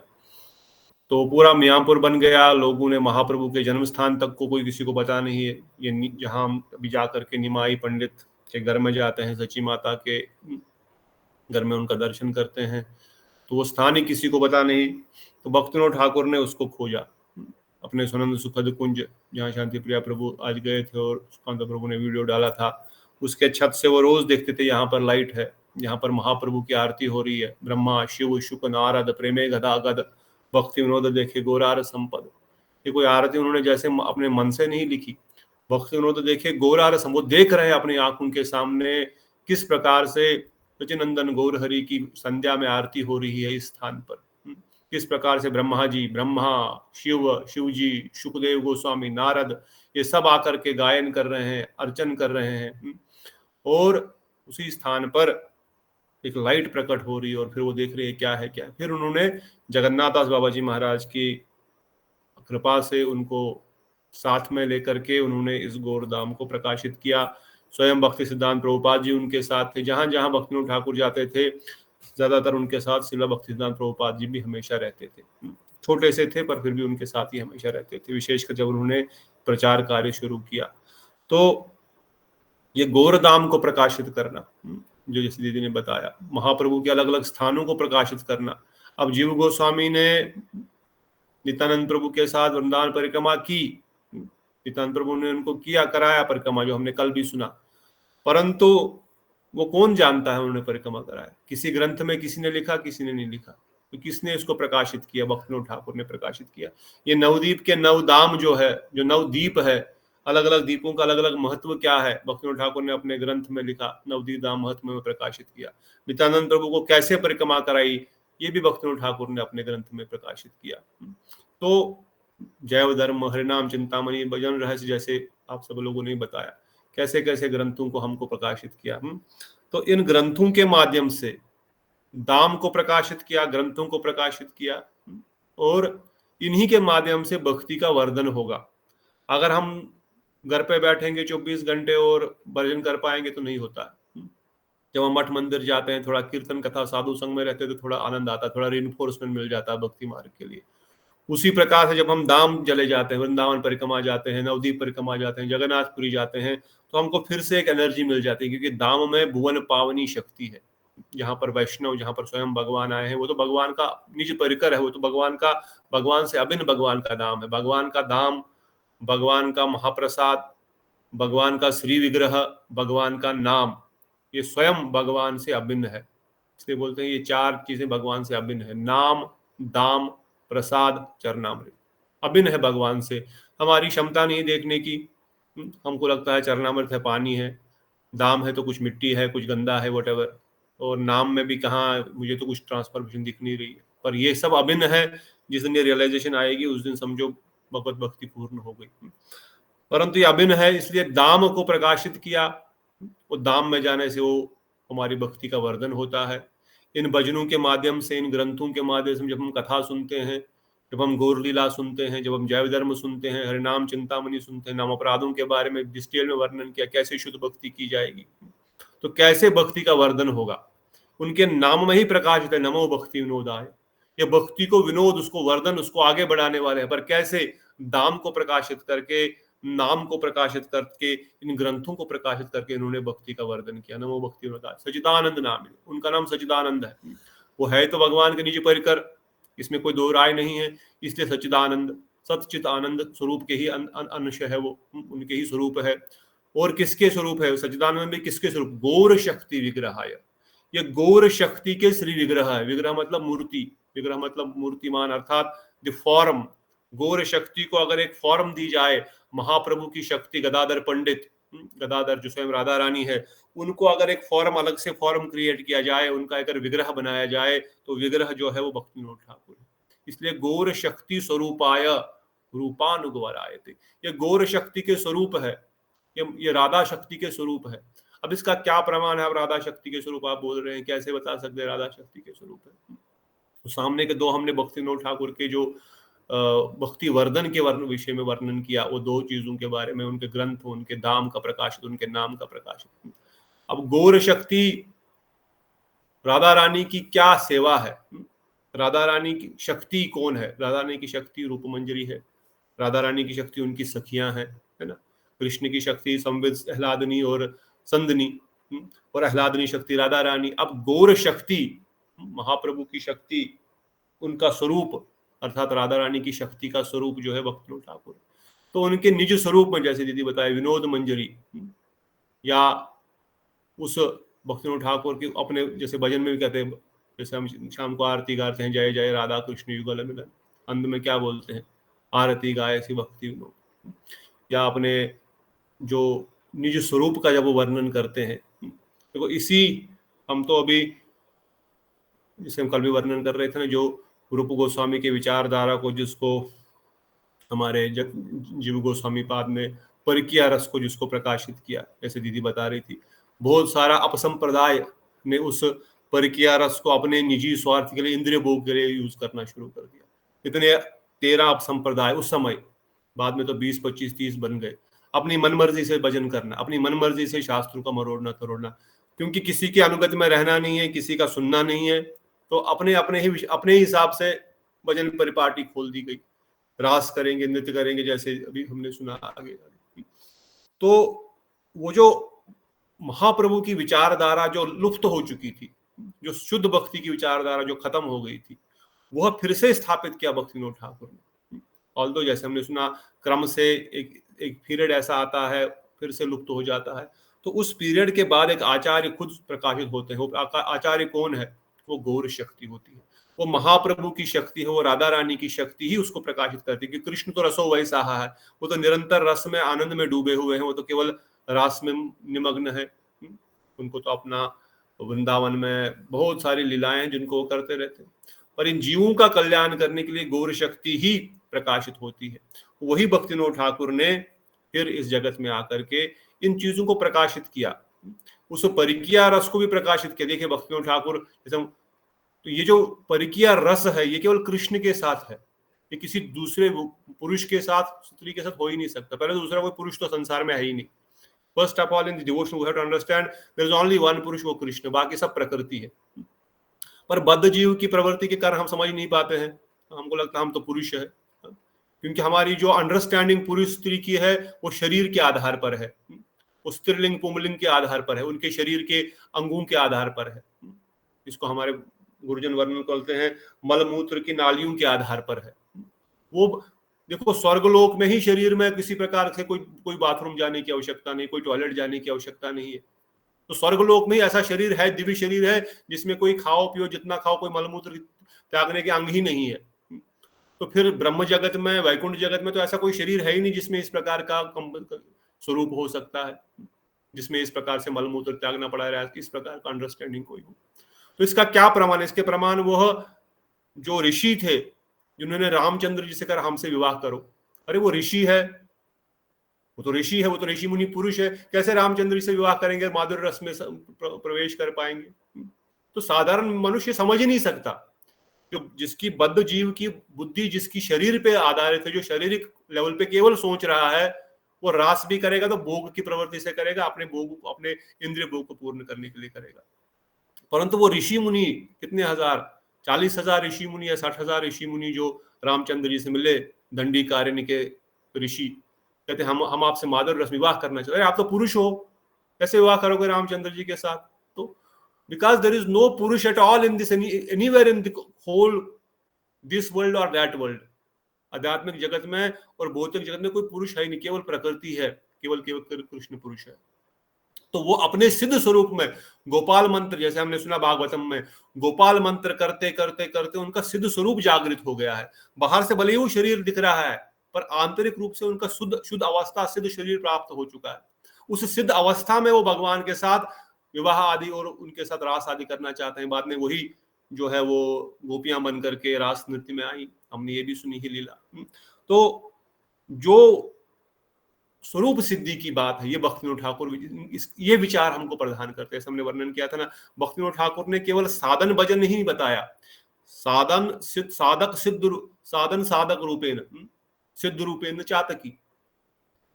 तो पूरा मियांपुर बन गया। लोगों ने महाप्रभु के जन्म स्थान तक को कोई किसी को पता नहीं है। ये जहाँ हम अभी जा करके निमाई पंडित के घर में जाते हैं, सची माता के घर में उनका दर्शन करते हैं, तो वो स्थान ही किसी को पता नहीं। तो भक्तिनाथ ठाकुर ने उसको खोजा अपने सुनंद सुखद कुंज, जहाँ शांति प्रिया प्रभु आज गए थे और सुकांत प्रभु ने वीडियो डाला था। उसके छत से वो रोज देखते थे, यहाँ पर लाइट है, यहाँ पर महाप्रभु की आरती हो रही है। ब्रह्मा शिव शुक नारद प्रेमे गदा गद भक्ति विनोद देखे गौरार संपद। ये कोई आरती उन्होंने जैसे अपने मन से नहीं लिखी। भक्ति विनोद देखे गौरार संपद, देख रहे हैं अपनी आंखों के सामने किस प्रकार से सचिनंदन गौर हरि की संध्या में आरती हो रही है इस स्थान पर। किस प्रकार से ब्रह्मा शिव जी, शुकदेव गोस्वामी, नारद, ये सब आकर के गायन कर रहे हैं, अर्चन कर रहे हैं। और उसी स्थान पर एक लाइट प्रकट हो रही है और फिर वो देख रहे हैं क्या है क्या। फिर उन्होंने जगन्नाथदास बाबा जी महाराज की कृपा से उनको साथ में लेकर के उन्होंने इस गौरधाम को प्रकाशित किया। स्वयं भक्ति सिद्धांत प्रभुपाद जी उनके साथ थे। जहां जहां भक्तिनाथ ठाकुर जाते थे, ज्यादातर उनके साथ श्रील भक्ति सिद्धांत प्रभुपाद जी भी हमेशा रहते थे। छोटे से थे पर फिर भी उनके साथ ही हमेशा रहते थे, विशेषकर जब उन्होंने प्रचार कार्य शुरू किया। तो ये गौरधाम को प्रकाशित करना, जो जैसे दीदी ने बताया, महाप्रभु के अलग अलग स्थानों को प्रकाशित करना। अब जीव गोस्वामी ने नित्यानंद प्रभु के साथ वृंदावन परिक्रमा की, नित्यानंद प्रभु ने उनको कराया परिक्रमा, जो हमने कल भी सुना। परंतु वो कौन जानता है उन्होंने परिक्रमा कराया? किसी ग्रंथ में किसी ने लिखा, किसी ने नहीं लिखा। तो किसने इसको प्रकाशित किया? भक्तिनाथ ठाकुर ने प्रकाशित किया। ये नवदीप के नवधाम जो है, जो नवदीप है, अलग अलग दीपों का अलग अलग महत्व क्या है भक्तिविनोद ठाकुर ने अपने ग्रंथ में लिखा, नवदीप धाम महत्व में प्रकाशित किया। नित्यानंद प्रभु को कैसे परिक्रमा कराई, ये भी भक्तिविनोद ठाकुर ने अपने ग्रंथ में प्रकाशित किया। तो जैव धर्म, हरिनाम चिंतामणि, भजन रहस्य, जैसे आप सब लोगों ने बताया कैसे कैसे ग्रंथों को हमको प्रकाशित किया। तो इन ग्रंथों के माध्यम से दाम को प्रकाशित किया, ग्रंथों को प्रकाशित किया, और इन्हीं के माध्यम से भक्ति का वर्धन होगा। अगर हम घर पे बैठेंगे 24 घंटे और भजन कर पाएंगे तो नहीं होता। जब हम मठ मंदिर जाते हैं, थोड़ा कीर्तन कथा साधु संग में रहते हैं तो थोड़ा आनंद आता है, थोड़ा रिइंफोर्समेंट मिल जाता है भक्ति मार्ग के लिए। उसी प्रकार से जब हम धाम चले जाते हैं, वृंदावन परिक्रमा जाते हैं, नवदीप परिक्रमा जाते हैं, जगन्नाथपुरी जाते हैं, तो हमको फिर से एक एनर्जी मिल जाती है, क्योंकि धाम में भुवन पावनी शक्ति है। जहाँ पर वैष्णव, जहाँ पर स्वयं भगवान आए हैं, वो तो भगवान का निज परिकर है, वो तो भगवान से अभिन्न भगवान का धाम है। भगवान का धाम, भगवान का महाप्रसाद, भगवान का श्री विग्रह, भगवान का नाम, ये स्वयं भगवान से अभिन्न है। इसलिए बोलते हैं ये चार चीजें भगवान से अभिन्न है, नाम, दाम, प्रसाद, चरणामृत, अभिन्न है भगवान से। हमारी क्षमता नहीं देखने की, हमको लगता है चरणामृत है पानी है, दाम है तो कुछ मिट्टी है, कुछ गंदा है, वॉटेवर, और नाम में भी कहाँ, मुझे तो कुछ ट्रांसफॉर्मेशन दिख नहीं रही है। पर ये सब अभिन्न है। जिस दिन ये रियलाइजेशन आएगी उस दिन समझो भगवत भक्ति पूर्ण हो गई। परंतु ये अभिन्न है, इसलिए दाम को प्रकाशित किया। वो दाम में जाने से वो हमारी भक्ति का वर्धन होता है। इन भजनों के माध्यम से, इन ग्रंथों के माध्यम से, जब हम कथा सुनते हैं, जब हम गौर लीला सुनते हैं, जब हम जैव धर्म सुनते हैं, हरिनाम चिंतामणि सुनते हैं, नाम अपराधों के बारे में डिटेल में वर्णन किया, कैसे शुद्ध भक्ति की जाएगी, तो कैसे भक्ति का वर्धन होगा। उनके नाम में ही प्रकाशित है, नमो भक्ति विनोदाय। ये भक्ति को विनोद, उसको वर्धन, उसको आगे बढ़ाने वाले हैं। पर कैसे? दाम को प्रकाशित करके, नाम को प्रकाशित करके, इन ग्रंथों को प्रकाशित करके इन्होंने भक्ति का वर्धन किया। नमो भक्ति विनोदाय। सच्चिदानंद नाम है उनका, नाम सच्चिदानंद है। वो है तो भगवान के निज परिकर, इसमें कोई दो राय नहीं है। इसलिए सच्चिदानंद, सच्चित आनंद स्वरूप के ही अंश है, वो उनके ही स्वरूप है। और किसके स्वरूप है सच्चिदानंद में? किसके स्वरूप? गौर शक्ति विग्रहाय। ये गौर शक्ति के श्री विग्रह है। विग्रह मतलब मूर्ति, विग्रह मतलब मूर्तिमान, अर्थात द फॉर्म। गौर शक्ति को अगर एक फॉर्म दी जाए, महाप्रभु की शक्ति, गदाधर पंडित, गदाधर जो स्वयं राधा रानी है, उनको अगर एक फॉर्म, अलग से फॉर्म क्रिएट किया जाए, उनका अगर विग्रह बनाया जाए, तो विग्रह जो है वो भक्तिविनोद ठाकुर है। इसलिए गौर शक्ति स्वरूपाय रूपानुगवरायते, ये गौर शक्ति के स्वरूप है, ये राधा शक्ति के स्वरूप है। अब इसका क्या प्रमाण है? अब राधा शक्ति के स्वरूप आप बोल रहे हैं, कैसे बता सकते हैं राधा शक्ति के स्वरूप है? तो सामने के दो हमने भक्तिविनोद ठाकुर के जो भक्ति वर्धन के विषय में वर्णन किया, वो दो चीजों के बारे में, उनके ग्रंथ, उनके दाम का प्रकाशित, उनके नाम का प्रकाशित। अब गौर शक्ति राधा रानी की क्या सेवा है? राधा रानी की शक्ति कौन है? राधा रानी की शक्ति रूप मंजरी है। राधा रानी की शक्ति उनकी सखियां हैं, है ना। कृष्ण की शक्ति संविद, आह्लादनी और संदनी, और आह्लादनी शक्ति राधा रानी। अब गौर शक्ति, महाप्रभु की शक्ति, उनका स्वरूप, अर्थात राधा रानी की शक्ति का स्वरूप जो है भक्तिविनोद ठाकुर। तो उनके निज स्वरूप में, जैसे दीदी बताए, विनोद मंजरी, या उस भक्तिविनोद ठाकुर की अपने, जैसे भजन में भी कहते हैं, जैसे हम शाम को आरती गाते हैं, जय जय राधा कृष्ण युगल मिलन, अंत में क्या बोलते हैं? आरती गाए सी भक्ति विनोद। या अपने जो निज स्वरूप का जब वो वर्णन करते हैं, देखो इसी, हम तो अभी जैसे हम कल भी वर्णन कर रहे थे ना, जो रूप गोस्वामी के विचारधारा को, जिसको हमारे जीव गोस्वामी पाद में परिकिया रस को जिसको प्रकाशित किया, जैसे दीदी बता रही थी, बहुत सारा अपसंप्रदाय ने उस परिकिया रस को अपने निजी स्वार्थ के लिए, इंद्रिय भोग के लिए यूज करना शुरू कर दिया। इतने 13 अपसंप्रदाय उस समय, बाद में तो 20, 25, 30 बन गए। अपनी मनमर्जी से भजन करना, अपनी मनमर्जी से शास्त्रों का मरोड़ना तरोड़ना, क्योंकि किसी के अनुगति में रहना नहीं है, किसी का सुनना नहीं है, तो अपने हिसाब से भजन परिपाटी खोल दी गई। रास करेंगे, नृत्य करेंगे, जैसे अभी हमने सुना आगे। तो वो जो महाप्रभु की विचारधारा जो लुप्त हो चुकी थी, जो शुद्ध भक्ति की विचारधारा जो खत्म हो गई थी, वह फिर से स्थापित किया भक्तिविनोद ठाकुर ने। ऑल्दो जैसे हमने सुना, क्रम से एक पीरियड ऐसा आता है, फिर से लुप्त हो जाता है। तो उस पीरियड के बाद एक आचार्य खुद प्रकाशित होते हैं। वो आचार्य कौन है? वो गौर शक्ति होती है। वो महाप्रभु की शक्ति है, वो राधा रानी की शक्ति ही उसको प्रकाशित करती है। कि कृष्ण तो रसो वैसा है, वो तो निरंतर रस में आनंद में डूबे हुए हैं, वो तो केवल रास में निमग्न है। उनको तो अपना वृंदावन में बहुत सारी लीलाएं हैं जिनको वो करते रहते हैं, पर इन जीवों का कल्याण करने के लिए गौर शक्ति ही प्रकाशित होती है। वही भक्तिविनोद ठाकुर ने फिर इस जगत में आकर के इन चीजों को प्रकाशित किया, उस परिकिया रस को भी प्रकाशित किया। देखिए भक्तिविनोद ठाकुर जैसे, तो ये जो परिकिया रस है ये केवल कृष्ण के साथ है, ये किसी दूसरे पुरुष के साथ, स्त्री के साथ हो ही नहीं सकता। पहले दूसरा कोई पुरुष तो संसार में है ही नहीं। First of all in the devotion we have to understand there is only one पुरुष, वो कृष्ण, बाकी सब प्रकृति है। पर बद्ध जीव की प्रवृत्ति के कारण हम समझ नहीं पाते हैं, हमको लगता है हम तो पुरुष है, क्योंकि हमारी जो अंडरस्टैंडिंग पुरुष स्त्री की है वो शरीर के आधार पर है, वो स्त्रीलिंग पुंलिंग के आधार पर है, उनके शरीर के अंगों के आधार पर है। इसको हमारे गुरुजन वर्णन करते हैं मलमूत्र की नालियों के आधार पर है। वो देखो स्वर्गलोक में ही शरीर में किसी प्रकार से कोई बाथरूम जाने की आवश्यकता नहीं, कोई टॉयलेट जाने की आवश्यकता नहीं है। तो स्वर्गलोक में ही ऐसा शरीर है, दिव्य शरीर है, जिसमें कोई खाओ पियो जितना खाओ, कोई मलमूत्र त्यागने के अंग ही नहीं है। तो फिर ब्रह्म जगत में, वैकुंठ जगत में तो ऐसा कोई शरीर है ही नहीं जिसमें इस प्रकार का स्वरूप हो सकता है, जिसमें इस प्रकार से मलमूत्र त्यागना पड़ा रहा है, इस प्रकार का अंडरस्टैंडिंग कोई हो। तो इसका क्या प्रमाण है? इसके प्रमाण वह जो ऋषि थे जिन्होंने रामचंद्र जी से कहा हमसे विवाह करो। अरे वो ऋषि है, वो तो ऋषि है, वो तो ऋषि मुनि पुरुष है, कैसे रामचंद्र जी से विवाह करेंगे, माधुर्य रस में प्रवेश कर पाएंगे? तो साधारण मनुष्य समझ ही नहीं सकता। जो जिसकी बद्ध जीव की बुद्धि जिसकी शरीर पे आधारित है, जो शारीरिक लेवल पे केवल सोच रहा है, वो रास भी करेगा तो भोग की प्रवृत्ति से करेगा, अपने भोग को, अपने इंद्रिय भोग को पूर्ण करने के लिए करेगा। परंतु वो ऋषि मुनि कितने हजार, 40,000 ऋषि मुनि या 60,000 ऋषि मुनि जो रामचंद्र जी से मिले, दंडीकारण्य के ऋषि, कहते हम आपसे माधुर्य रस विवाह करना चाहते। अरे आप तो पुरुष हो, कैसे विवाह करोगे रामचंद्र जी के साथ? तो बिकॉज देयर इज नो पुरुष at all in this, anywhere in the whole this world और दैट वर्ल्ड। आध्यात्मिक जगत में और भौतिक जगत में कोई पुरुष है नहीं, केवल प्रकृति है, केवल कृष्ण पुरुष है। तो वो अपने सिद्ध स्वरूप में गोपाल मंत्र, जैसे हमने सुना भागवतम में, गोपाल मंत्र करते करते करते उनका सिद्ध स्वरूप जागृत हो गया है। बाहर से भले ही वो शरीर दिख रहा है, पर आंतरिक रूप से उनका शुद्ध अवस्था, सिद्ध शरीर प्राप्त हो चुका है। उस सिद्ध अवस्था में वो भगवान के साथ विवाह आदि और उनके साथ रास आदि करना चाहते हैं। बाद में वही जो है वो गोपियां बन करके रास नृत्य में आई, हमने ये भी सुनी ही लीला। तो जो स्वरूप सिद्धि की बात है, ये भक्तिविनोद ठाकुर ये विचार हमको प्रदान करते हैं। हमने वर्णन किया था ना, भक्तिविनोद ठाकुर ने केवल साधन भजन नहीं बताया, साधन साधक रूपेण सिद्ध रूपेण चातकी।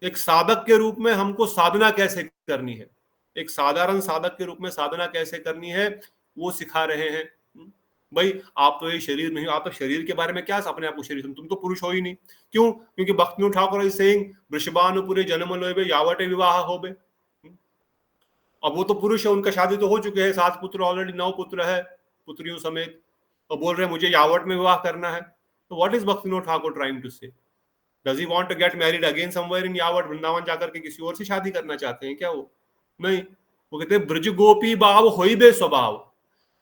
एक साधक के रूप में हमको साधना कैसे करनी है, एक साधारण साधक के रूप में साधना कैसे करनी है, वो सिखा रहे हैं। भाई आप तो ये शरीर नहीं, आप तो शरीर के बारे में क्या अपने आप को शरीर, तुम तो पुरुष हो ही नहीं। क्यों? क्योंकि भक्तिविनोद ठाकुर इज सेइंग वृषभानुपुरे जन्म लोबे यावटे विवाह होबे। अब वो तो पुरुष है, उनका शादी तो हो चुके हैं, 7 पुत्र, ऑलरेडी 9 पुत्र है पुत्रियों समेत, और बोल रहे हैं मुझे यावट में विवाह करना है। तो what is Bhaktivinoda Thakur trying to say? Does he want to get married again somewhere in Yavat? Vrindavan जाकर के किसी और से शादी करना चाहते हैं क्या वो? नहीं, वो कहते हैं ब्रज गोपी भाव होइबे स्वभाव,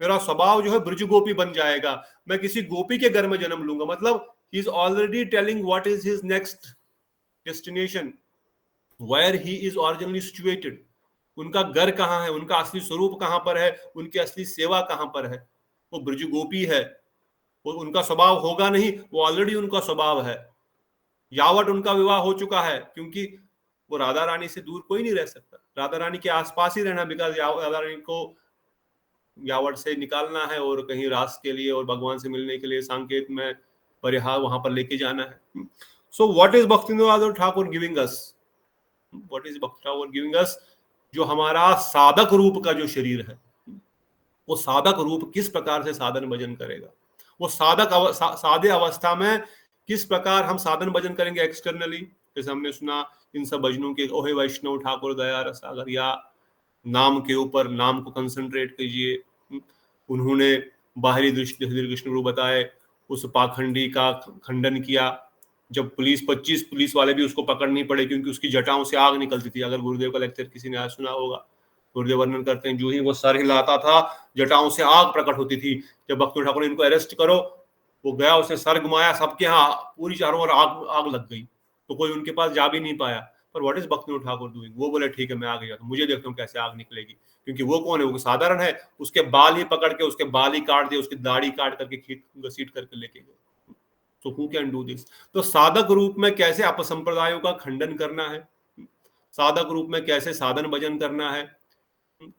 मेरा स्वभाव जो है ब्रज गोपी बन जाएगा, मैं किसी गोपी के घर में जन्म लूंगा। मतलब he is already telling what is his next destination, where he is originally situated. उनका घर कहाँ है, उनका असली स्वरूप कहाँ पर है, उनकी असली सेवा कहाँ पर है। वो ब्रज गोपी है, वो उनका स्वभाव होगा नहीं, वो ऑलरेडी उनका स्वभाव है। यावट उनका विवाह हो चुका है, क्योंकि वो राधा रानी से दूर कोई नहीं रह सकता, राधा रानी के आसपास ही रहना, बिकॉज राधा रानी को यावट से निकालना है और कहीं रास के लिए और भगवान से मिलने के लिए सांकेत में परिहार वहां पर लेके जाना है। सो what is Bhaktivinoda Thakur giving us? What is Bhakti Thakur giving us? जो हमारा साधक रूप का जो शरीर है, वो साधक रूप किस प्रकार से साधन भजन करेगा, वो साधे अवस्था में किस प्रकार हम साधन भजन करेंगे एक्सटर्नली। जैसे हमने सुना इन सब भजनों के, ओहे वैष्णव ठाकुर दया रस सागर, या नाम के ऊपर, नाम को कंसंट्रेट कीजिए। उन्होंने बाहरी दृष्टि कृष्ण रूप बताए, उस पाखंडी का खंडन किया। जब 25 पुलिस वाले भी उसको पकड़नी पड़े, क्योंकि उसकी जटाओं से आग निकलती थी। अगर गुरुदेव का लेक्चर किसी ने आज सुना होगा गुरुदेव वर्णन करते हैं, जो ही वो सर हिलाता था जटाओं से आग प्रकट होती थी। जब भक्ति ठाकुर ने इनको अरेस्ट करो, वो गया, उसने सर घुमाया, सबके यहाँ पूरी चारों ओर आग लग गई, तो कोई उनके पास जा भी नहीं पाया। पर what is Bhakti Thakur doing? वो बोले ठीक है मैं आगे जाता हूँ, मुझे देखता हूँ कैसे आग निकलेगी, क्योंकि वो कौन है? वो साधारण है, उसके बाल ही पकड़ के, उसके बाल ही काट दिए, उसकी दाढ़ी काट करके घसीट करके लेके गए। तो हु कैन डू दिस? तो साधक रूप में कैसे अपसंप्रदायों का खंडन करना है, साधक रूप में कैसे साधन भजन करना है,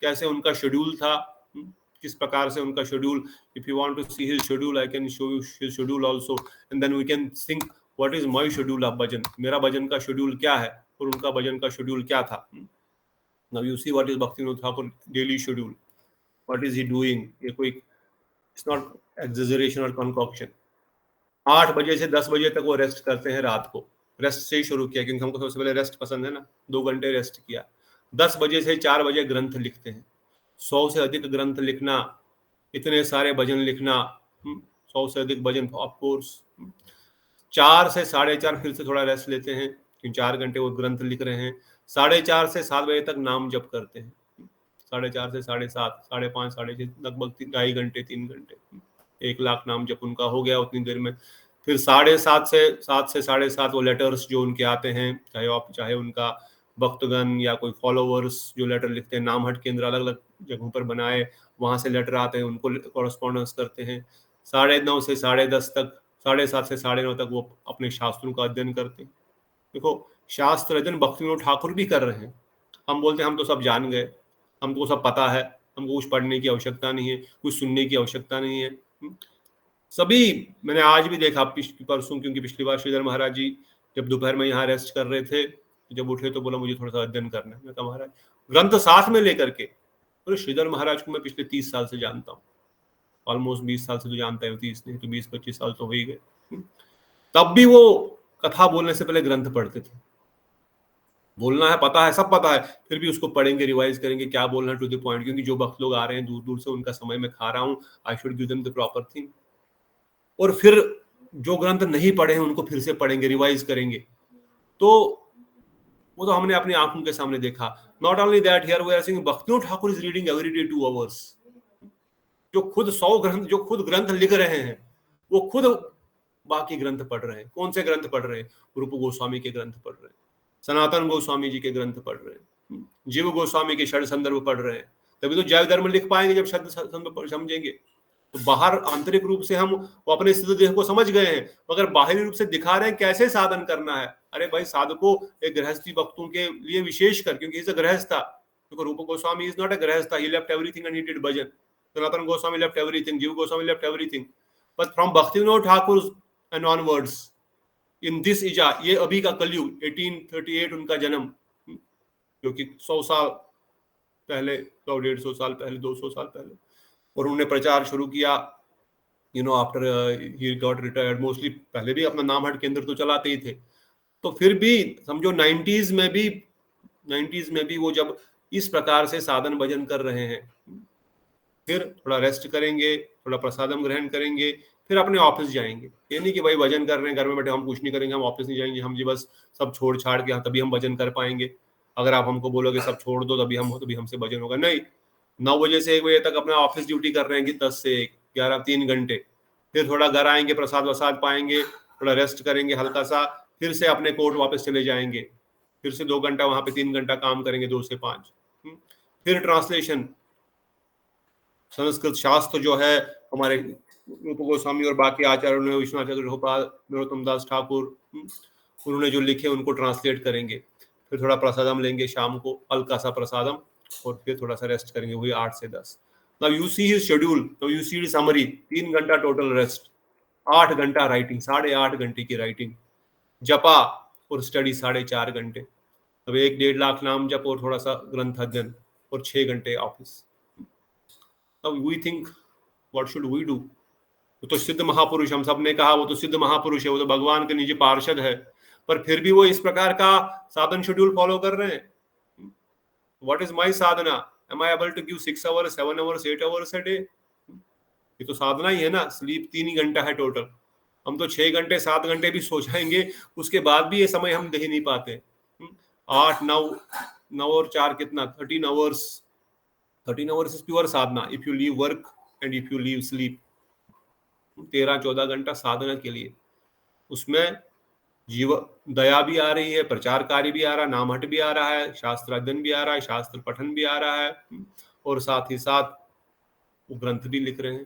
कैसे उनका शेड्यूल था, किस प्रकार से उनका schedule, if you want to see his schedule I can show you his schedule also, and then we can think what is my schedule of bhajan, मेरा भजन का शेड्यूल क्या है और उनका भजन का शेड्यूल क्या था। Now you see what is Bhakti Thakur daily schedule, what is he doing. ये कोई इट्स नॉट एक्सैजरेशन और कॉन्कॉक्शन। 8 बजे से 10 बजे तक वो रेस्ट करते हैं रात को, रेस्ट से ही शुरू किया क्योंकि हमको सबसे पहले रेस्ट पसंद है ना, 2 घंटे रेस्ट किया। 10 बजे से 4 बजे ग्रंथ लिखते हैं, 100 से अधिक ग्रंथ लिखना, इतने सारे भजन लिखना, 100 से अधिक भजन ऑफ कोर्स। 4 से 4:30 फिर से थोड़ा रेस्ट लेते हैं क्योंकि 4 घंटे वो ग्रंथ लिख रहे हैं। 4:30 से 7 बजे तक नाम जप करते हैं, 4:30 से 7:30, 5:30, 6:30, लगभग 2.5 घंटे 3 घंटे, 1 लाख नाम जप उनका हो गया उतनी देर में। फिर 7:30 से 7:30 वो लेटर्स जो उनके आते हैं, चाहे उनका भक्तगण या कोई फॉलोवर्स जो लेटर लिखते हैं, नामहट केंद्र अलग अलग जगहों पर बनाए, वहां से लेटर आते हैं, उनको कॉरेस्पॉन्डेंस करते हैं। 9:30 से 10:30 तक, 7:30 से 9:30 तक वो अपने शास्त्रों का अध्ययन करते हैं। देखो शास्त्र अध्ययन भक्ति ठाकुर भी कर रहे हैं। हम बोलते हैं हम तो सब जान गए, हमको सब पता है, हमको कुछ पढ़ने की आवश्यकता नहीं है, कुछ सुनने की आवश्यकता नहीं है। सभी मैंने आज भी देखा परसों, क्योंकि पिछली बार श्रीधर महाराज जी जब दोपहर में यहाँ रेस्ट कर रहे थे, जब उठे तो बोला मुझे थोड़ा सा अध्ययन करना है। मैं कहा महाराज ग्रंथ साथ में लेकर के, तो श्रीधर महाराज को मैं पिछले 30 साल से जानता हूँ, ऑलमोस्ट 20 साल से तो जानता है, 30 नहीं तो 20-25 साल तो हो ही गए। तब भी वो कथा बोलने से पहले ग्रंथ पढ़ते थे। बोलना है पता है, सब पता है, फिर भी उसको पढ़ेंगे, रिवाइज करेंगे, क्या बोलना टू द पॉइंट, क्योंकि जो भक्त लोग आ रहे हैं दूर दूर से, उनका समय मैं खा रहा हूँ, I should give them the proper thing. और फिर जो ग्रंथ नहीं पढ़े हैं उनको फिर से पढ़ेंगे, रिवाइज करेंगे। तो वो तो हमने अपनी आंखों के सामने देखा। Not only that, here we are seeing Bhakti Thakur is reading every day 2 hours. जो खुद 100 ग्रंथ, जो खुद ग्रंथ लिख रहे हैं, वो खुद बाकी ग्रंथ पढ़ रहे हैं। कौन से ग्रंथ पढ़ रहे हैं? रूप गोस्वामी के ग्रंथ पढ़ रहे हैं, सनातन गोस्वामी जी के ग्रंथ पढ़ रहे हैं, जीव गोस्वामी के षड संदर्भ पढ़ रहे हैं। तभी तो जैव धर्म लिख पाएंगे जब षड संदर्भ समझेंगे। तो बाहर आंतरिक रूप से हम वो अपने स्थित देह को समझ गए हैं, मगर बाहरी रूप से दिखा रहे हैं कैसे साधन करना है। अरे भाई साधकों, एक गृहस्थी भक्तों के लिए विशेष कर, क्योंकि इज अ गृहस्थ था, क्योंकि रूप Goswami is not a grihastha, he left everything and he did bhajan. Sanatana Goswami left everything, Jiva Goswami left everything, but from Bhaktivinoda Thakur and onwards in this era, ये अभी का कलयुग, 1838 उनका जन्म, जो कि 100 साल पहले, 100-150 साल पहले, 200 साल पहले, और उन्होंने प्रचार शुरू किया, after he got retired. Mostly पहले भी अपना नामहट केंद्र तो चलाते ही थे। तो फिर भी समझो 90s में भी वो जब इस प्रकार से साधन भजन कर रहे हैं, फिर थोड़ा रेस्ट करेंगे, थोड़ा प्रसादम ग्रहण करेंगे, फिर अपने ऑफिस जाएंगे। ये नहीं कि भाई भजन कर रहे हैं घर में बैठे, हम कुछ नहीं करेंगे, हम ऑफिस नहीं जाएंगे, हम जी बस सब छोड़ छाड़ के तभी हम भजन कर पाएंगे। अगर आप हमको बोलोगे सब छोड़ दो तभी हमसे भजन होगा, नहीं। 9 बजे से 1 बजे तक अपना ऑफिस ड्यूटी कर रहे हैं कि 10 से 11, 3 घंटे, फिर थोड़ा घर आएंगे, प्रसाद वसाद पाएंगे, थोड़ा रेस्ट करेंगे हल्का सा, फिर से अपने कोर्ट वापस चले जाएंगे, फिर से 2 घंटा वहां पे 3 घंटा काम करेंगे, 2 से 5, फिर ट्रांसलेशन। संस्कृत शास्त्र जो है हमारे रूप गोस्वामी और बाकी आचार्यों ने, विश्वनाथ गोपाल, नरोत्तम दास ठाकुर, उन्होंने जो लिखे उनको ट्रांसलेट करेंगे, फिर थोड़ा प्रसादम लेंगे शाम को, हल्का सा प्रसादम, और फिर थोड़ा सा रेस्ट करेंगे, वही 8 से 10। Now you C his schedule, now you see his summary, 3 घंटा टोटल रेस्ट, 8 घंटा राइटिंग, 8.5 घंटे की राइटिंग, जपा और स्टडी 4.5 घंटे, अब 1-1.5 लाख नाम जप और थोड़ा सा ग्रंथ अध्ययन, और 6 घंटे office. Now we think what should we do? वो तो सिद्ध महापुरुष, हम सब ने कहा वो तो सिद्ध महापुरुष है, वो तो भगवान के निजी पार्षद है, पर फिर भी वो इस प्रकार का साधन शेड्यूल फॉलो कर रहे हैं। What is my sadhana? Am I able to give 6 hours, 7 hours, 8 hours a day? ये तो साधना ही है ना। स्लीप 3 ही घंटा है टोटल, हम तो 6 घंटे 7 घंटे भी सो जाएंगे, उसके बाद भी ये समय हम दे ही नहीं पाते। 8, 9 और 4 कितना, 13 hours 13 hours is pure sadhana. If you leave work and if you leave sleep, 13-14 घंटा साधना के लिए, उसमें जीव दया भी आ रही है, प्रचार कार्य भी आ रहा है, नामहट भी आ रहा है, शास्त्र अध्ययन भी आ रहा है, शास्त्र पठन भी आ रहा है, और साथ ही साथ वो ग्रंथ भी लिख रहे हैं.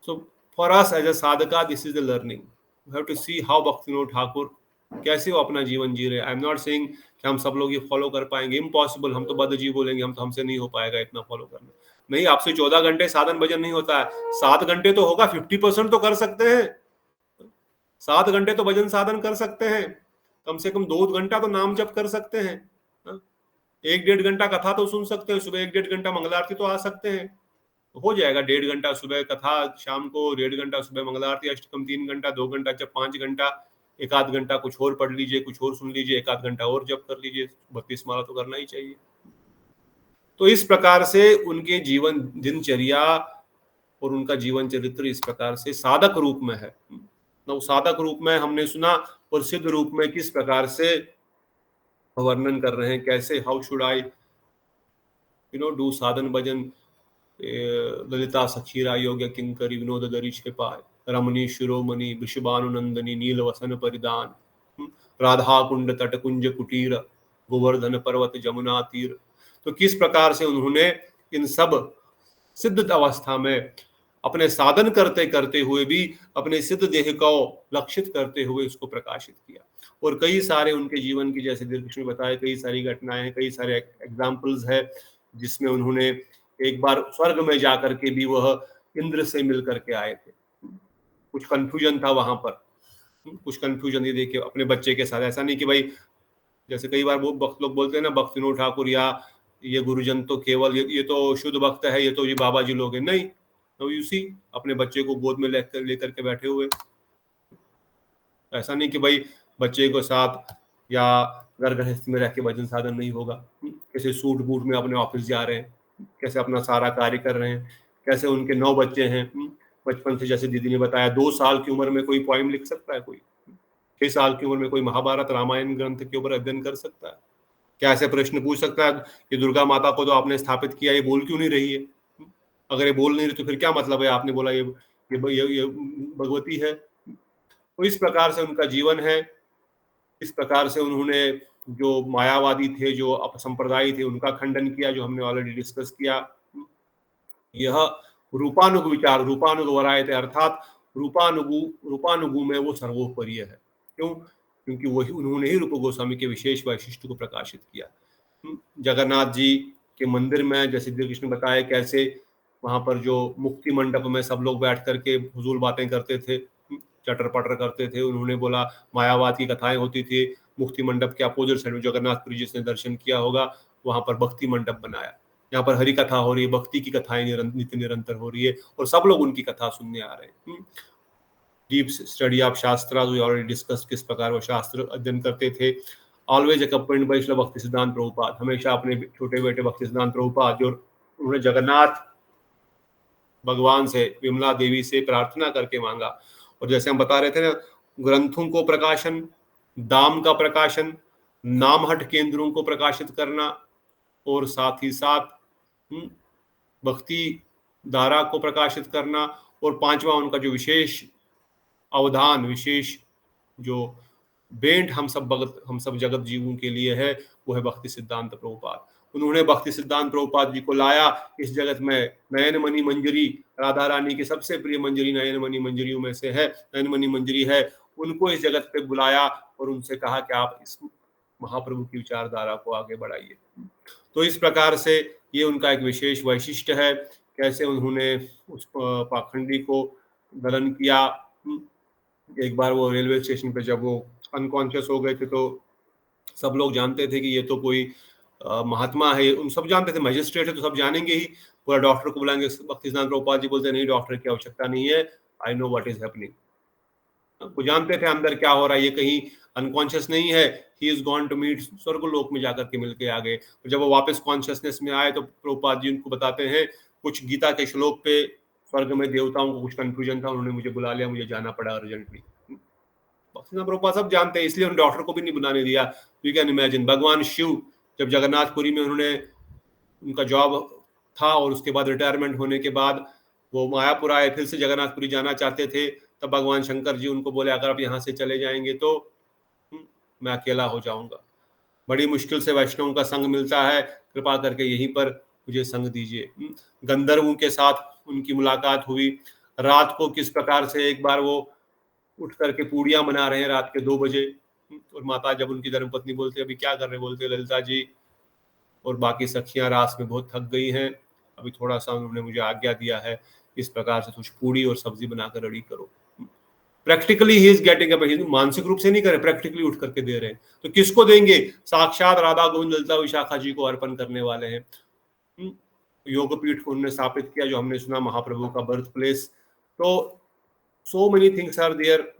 So for us as a sadhaka, this is the learning. You have to see how Bhaktivinoda Thakur कैसे वो अपना जीवन जी रहे हैं. आई एम नॉट सेइंग कि हम सब लोग ये फॉलो कर पाएंगे, इम्पॉसिबल. हम तो बद्ध जीव बोलेंगे, हम तो, हमसे नहीं हो पाएगा इतना फॉलो करना. नहीं, आपसे 14 घंटे साधन भजन नहीं होता है. 7 घंटे तो होगा, 50% तो कर सकते हैं. 7 घंटे तो भजन साधन कर सकते हैं. कम से कम 2 घंटा तो नाम जप कर सकते हैं. 1-1.5 घंटा कथा तो सुन सकते हैं. सुबह 1-1.5 घंटा मंगल आरती तो आ सकते हैं. हो जाएगा 1.5 घंटा सुबह कथा, शाम को 1.5 घंटा सुबह मंगल आरती, अष्टकम 3 घंटा, 2 घंटा जब 5 घंटा, 1-आध घंटा कुछ और पढ़ लीजिए, कुछ और सुन लीजिए, 1-आध घंटा और जप कर लीजिए. 32 माला तो करना ही चाहिए. तो इस प्रकार से उनके जीवन दिनचर्या और उनका जीवन चरित्र इस प्रकार से साधक रूप में है. तो साधक रूप में हमने सुना, और सिद्ध रूप में किस प्रकार से वर्णन कर रहे हैं, कैसे हाउ शुड आई डू साधन भजन. ललिता सखीरा योग्य किंकरी विनोद दरी पाय, रमणी शिरोमणि वृषभानुनंदनी नील वसन परिधान, राधा कुंड तट कुंज कुटीर, गोवर्धन पर्वत जमुना तीर. तो किस प्रकार से उन्होंने इन सब सिद्ध अवस्था में अपने साधन करते करते हुए भी अपने सिद्ध देह को लक्षित करते हुए उसको प्रकाशित किया. और कई सारे उनके जीवन की, जैसे कृष्ण बताया, कई सारी घटनाएं हैं, कई सारे एग्जाम्पल्स है, जिसमें उन्होंने एक बार स्वर्ग में जाकर के भी वह इंद्र से मिल करके आए थे. कुछ कंफ्यूजन था वहां पर, कुछ कंफ्यूजन. ये देखिए अपने बच्चे के साथ, ऐसा नहीं कि भाई जैसे कई बार वो भक्त लोग बोलते हैं ना, भक्तिविनोद ठाकुर या ये गुरुजन तो केवल ये तो शुद्ध भक्त है, ये तो ये बाबा जी लोग हैं. नहीं, तो यू सी अपने बच्चे को गोद में लेकर के बैठे हुए. ऐसा नहीं कि भाई बच्चे को साथ या घर गृहस्थी में रह के भजन साधन नहीं होगा. कैसे सूट बूट में अपने ऑफिस जा रहे हैं, कैसे अपना सारा कार्य कर रहे हैं, कैसे उनके 9 बच्चे हैं. बचपन से, जैसे दीदी ने बताया, 2 साल की उम्र में कोई पोइम लिख सकता है, कोई 6 साल की उम्र में कोई महाभारत रामायण ग्रंथ के ऊपर अध्ययन कर सकता है. क्या ऐसे प्रश्न पूछ सकता है कि दुर्गा माता को तो आपने स्थापित किया, ये बोल क्यों नहीं रही है? अगर ये बोल नहीं रही तो फिर क्या मतलब है आपने बोला ये भगवती है? तो इस प्रकार से उनका जीवन है. इस प्रकार से उन्होंने जो मायावादी थे, जो अपसंप्रदायी थे, उनका खंडन किया, जो हमने ऑलरेडी डिस्कस किया. यह रूपानुग विचार, रूपानुग वरायते, अर्थात रूपानुगु में वो सर्वोपरि है. क्यों? क्योंकि वही उन्होंने ही रूप गोस्वामी के विशेष वैशिष्ट्य को प्रकाशित किया. जगन्नाथ जी के मंदिर में, जैसे कृष्ण बताया, कैसे वहां पर जो मुक्ति मंडप में सब लोग बैठ करके फजूल बातें करते थे, चटर पटर करते थे. उन्होंने बोला मायावाद की कथाएं होती थी. मुक्ति मंडप के अपोजिट साइड में जगन्नाथपुरी जिसने दर्शन किया होगा, वहां पर भक्ति मंडप बनाया. यहाँ पर हरि कथा हो रही है, भक्ति की कथाएं नित्य निरंतर हो रही है, और सब लोग उनकी कथा सुनने आ रहे हैं. डीप स्टडी ऑफ शास्त्र, वी ऑलरेडी डिस्कस किस प्रकार वो शास्त्र अध्ययन करते थे. ऑलवेज अकम्पनीड बाय श्रील भक्ति सिद्धांत प्रभुपाद, हमेशा अपने छोटे बेटे भक्ति सिद्धांत प्रभुपाद, जो उन्होंने जगन्नाथ भगवान से, विमला देवी से प्रार्थना करके मांगा. और जैसे हम बता रहे थे ना, ग्रंथों को प्रकाशन, दाम का प्रकाशन, नामहट केंद्रों को प्रकाशित करना, और साथ ही साथ भक्ति धारा को प्रकाशित करना. और 5वां उनका जो विशेष अवधान, विशेष जो भेंट हम सब जगत जीवों के लिए है, वो है भक्ति सिद्धांत प्रभुपाद. उन्होंने भक्ति सिद्धांत प्रभुपाद जी को लाया इस जगत में. नयन मणि मंजरी, राधा रानी की सबसे प्रिय मंजरी नयन मणि मंजरियों में से है, नयन मणि मंजरी है. उनको इस जगत पे बुलाया और उनसे कहा कि आप इस महाप्रभु की विचारधारा को आगे बढ़ाइए. तो इस प्रकार से ये उनका एक विशेष वैशिष्ट्य है, कैसे उन्होंने उस पाखंडी को दलन किया. एक बार वो रेलवे स्टेशन पे जब वो अनकॉन्शियस हो गए थे, तो सब लोग जानते थे कि ये तो कोई महात्मा है, उन सब जानते थे, मजिस्ट्रेट है तो सब जानेंगे ही. पूरा डॉक्टर को बुलाएंगे. भक्ति सिद्धांत प्रभुपाद जी बोलते नहीं, डॉक्टर की आवश्यकता नहीं है, I know what is happening. वो जानते थे अंदर क्या हो रहा है, ये कहीं अनकॉन्शियस नहीं है. He is gone to meet, स्वर्गलोक में जाकर के मिलके आ गए. जब वो वापस कॉन्शियसनेस में आए तो प्रभुपाद जी उनको बताते हैं कुछ गीता के श्लोक पे, स्वर्ग में देवताओं को कुछ कंफ्यूजन था, उन्होंने मुझे बुला लिया, मुझे जाना पड़ा अर्जेंटली. प्रभुपाद सब जानते हैं, इसलिए उन डॉक्टर को भी नहीं बुलाने दिया. यू कैन इमेजिन, भगवान शिव जब जगन्नाथपुरी में उन्होंने उनका जॉब था और उसके बाद रिटायरमेंट होने के बाद वो मायापुर आए, फिर से जगन्नाथपुरी जाना चाहते थे। तब भगवान शंकर जी उनको बोले अगर आप यहाँ से चले जाएंगे तो मैं अकेला हो जाऊंगा, बड़ी मुश्किल से वैष्णवों का संग मिलता है, कृपा करके यहीं पर मुझे संग दीजिए। गंधर्वों के साथ उनकी मुलाकात हुई। रात को किस प्रकार से एक बार वो उठ करके पूड़ियां बना रहे हैं रात के 2 बजे, और माता जब उनकी धर्मपत्नी बोलते अभी क्या कर रहे, बोलते ललिता जी और बाकी सखियां रात में बहुत थक गई हैं, अभी थोड़ा सा उन्होंने मुझे आज्ञा दिया है इस प्रकार से कुछ पूड़ी और सब्जी बनाकर रेडी करो। Practically he is getting up, मानसिक रूप से नहीं करे, प्रैक्टिकली उठ करके दे रहे हैं। तो किसको देंगे? साक्षात राधा गोविंद ललिता विशाखा जी को अर्पण करने वाले हैं। योगपीठ को उन्होंने स्थापित किया, जो हमने सुना महाप्रभु का बर्थ प्लेस। तो so many things are there.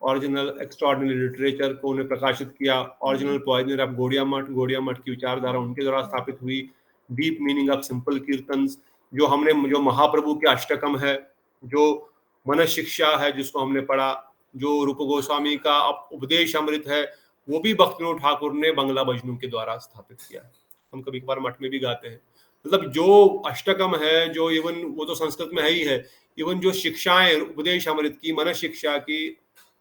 Original extraordinary literature को उन्हें प्रकाशित किया। ओरिजिनल पॉइजनर ऑफ गौड़िया मठ की विचारधारा उनके द्वारा स्थापित हुई। Deep meaning of simple kirtans, जो महाप्रभु के अष्टकम है, जो मन शिक्षा है जिसको हमने पढ़ा, जो रूप गोस्वामी का उपदेश अमृत है, वो भी भक्तिविनोद ठाकुर ने बंगला भजनों के द्वारा स्थापित किया है। हम कभी कभार मठ में भी गाते हैं। मतलब जो अष्टकम है, जो इवन वो तो संस्कृत में है ही है, इवन जो शिक्षाएं उपदेश अमृत की, मन शिक्षा की,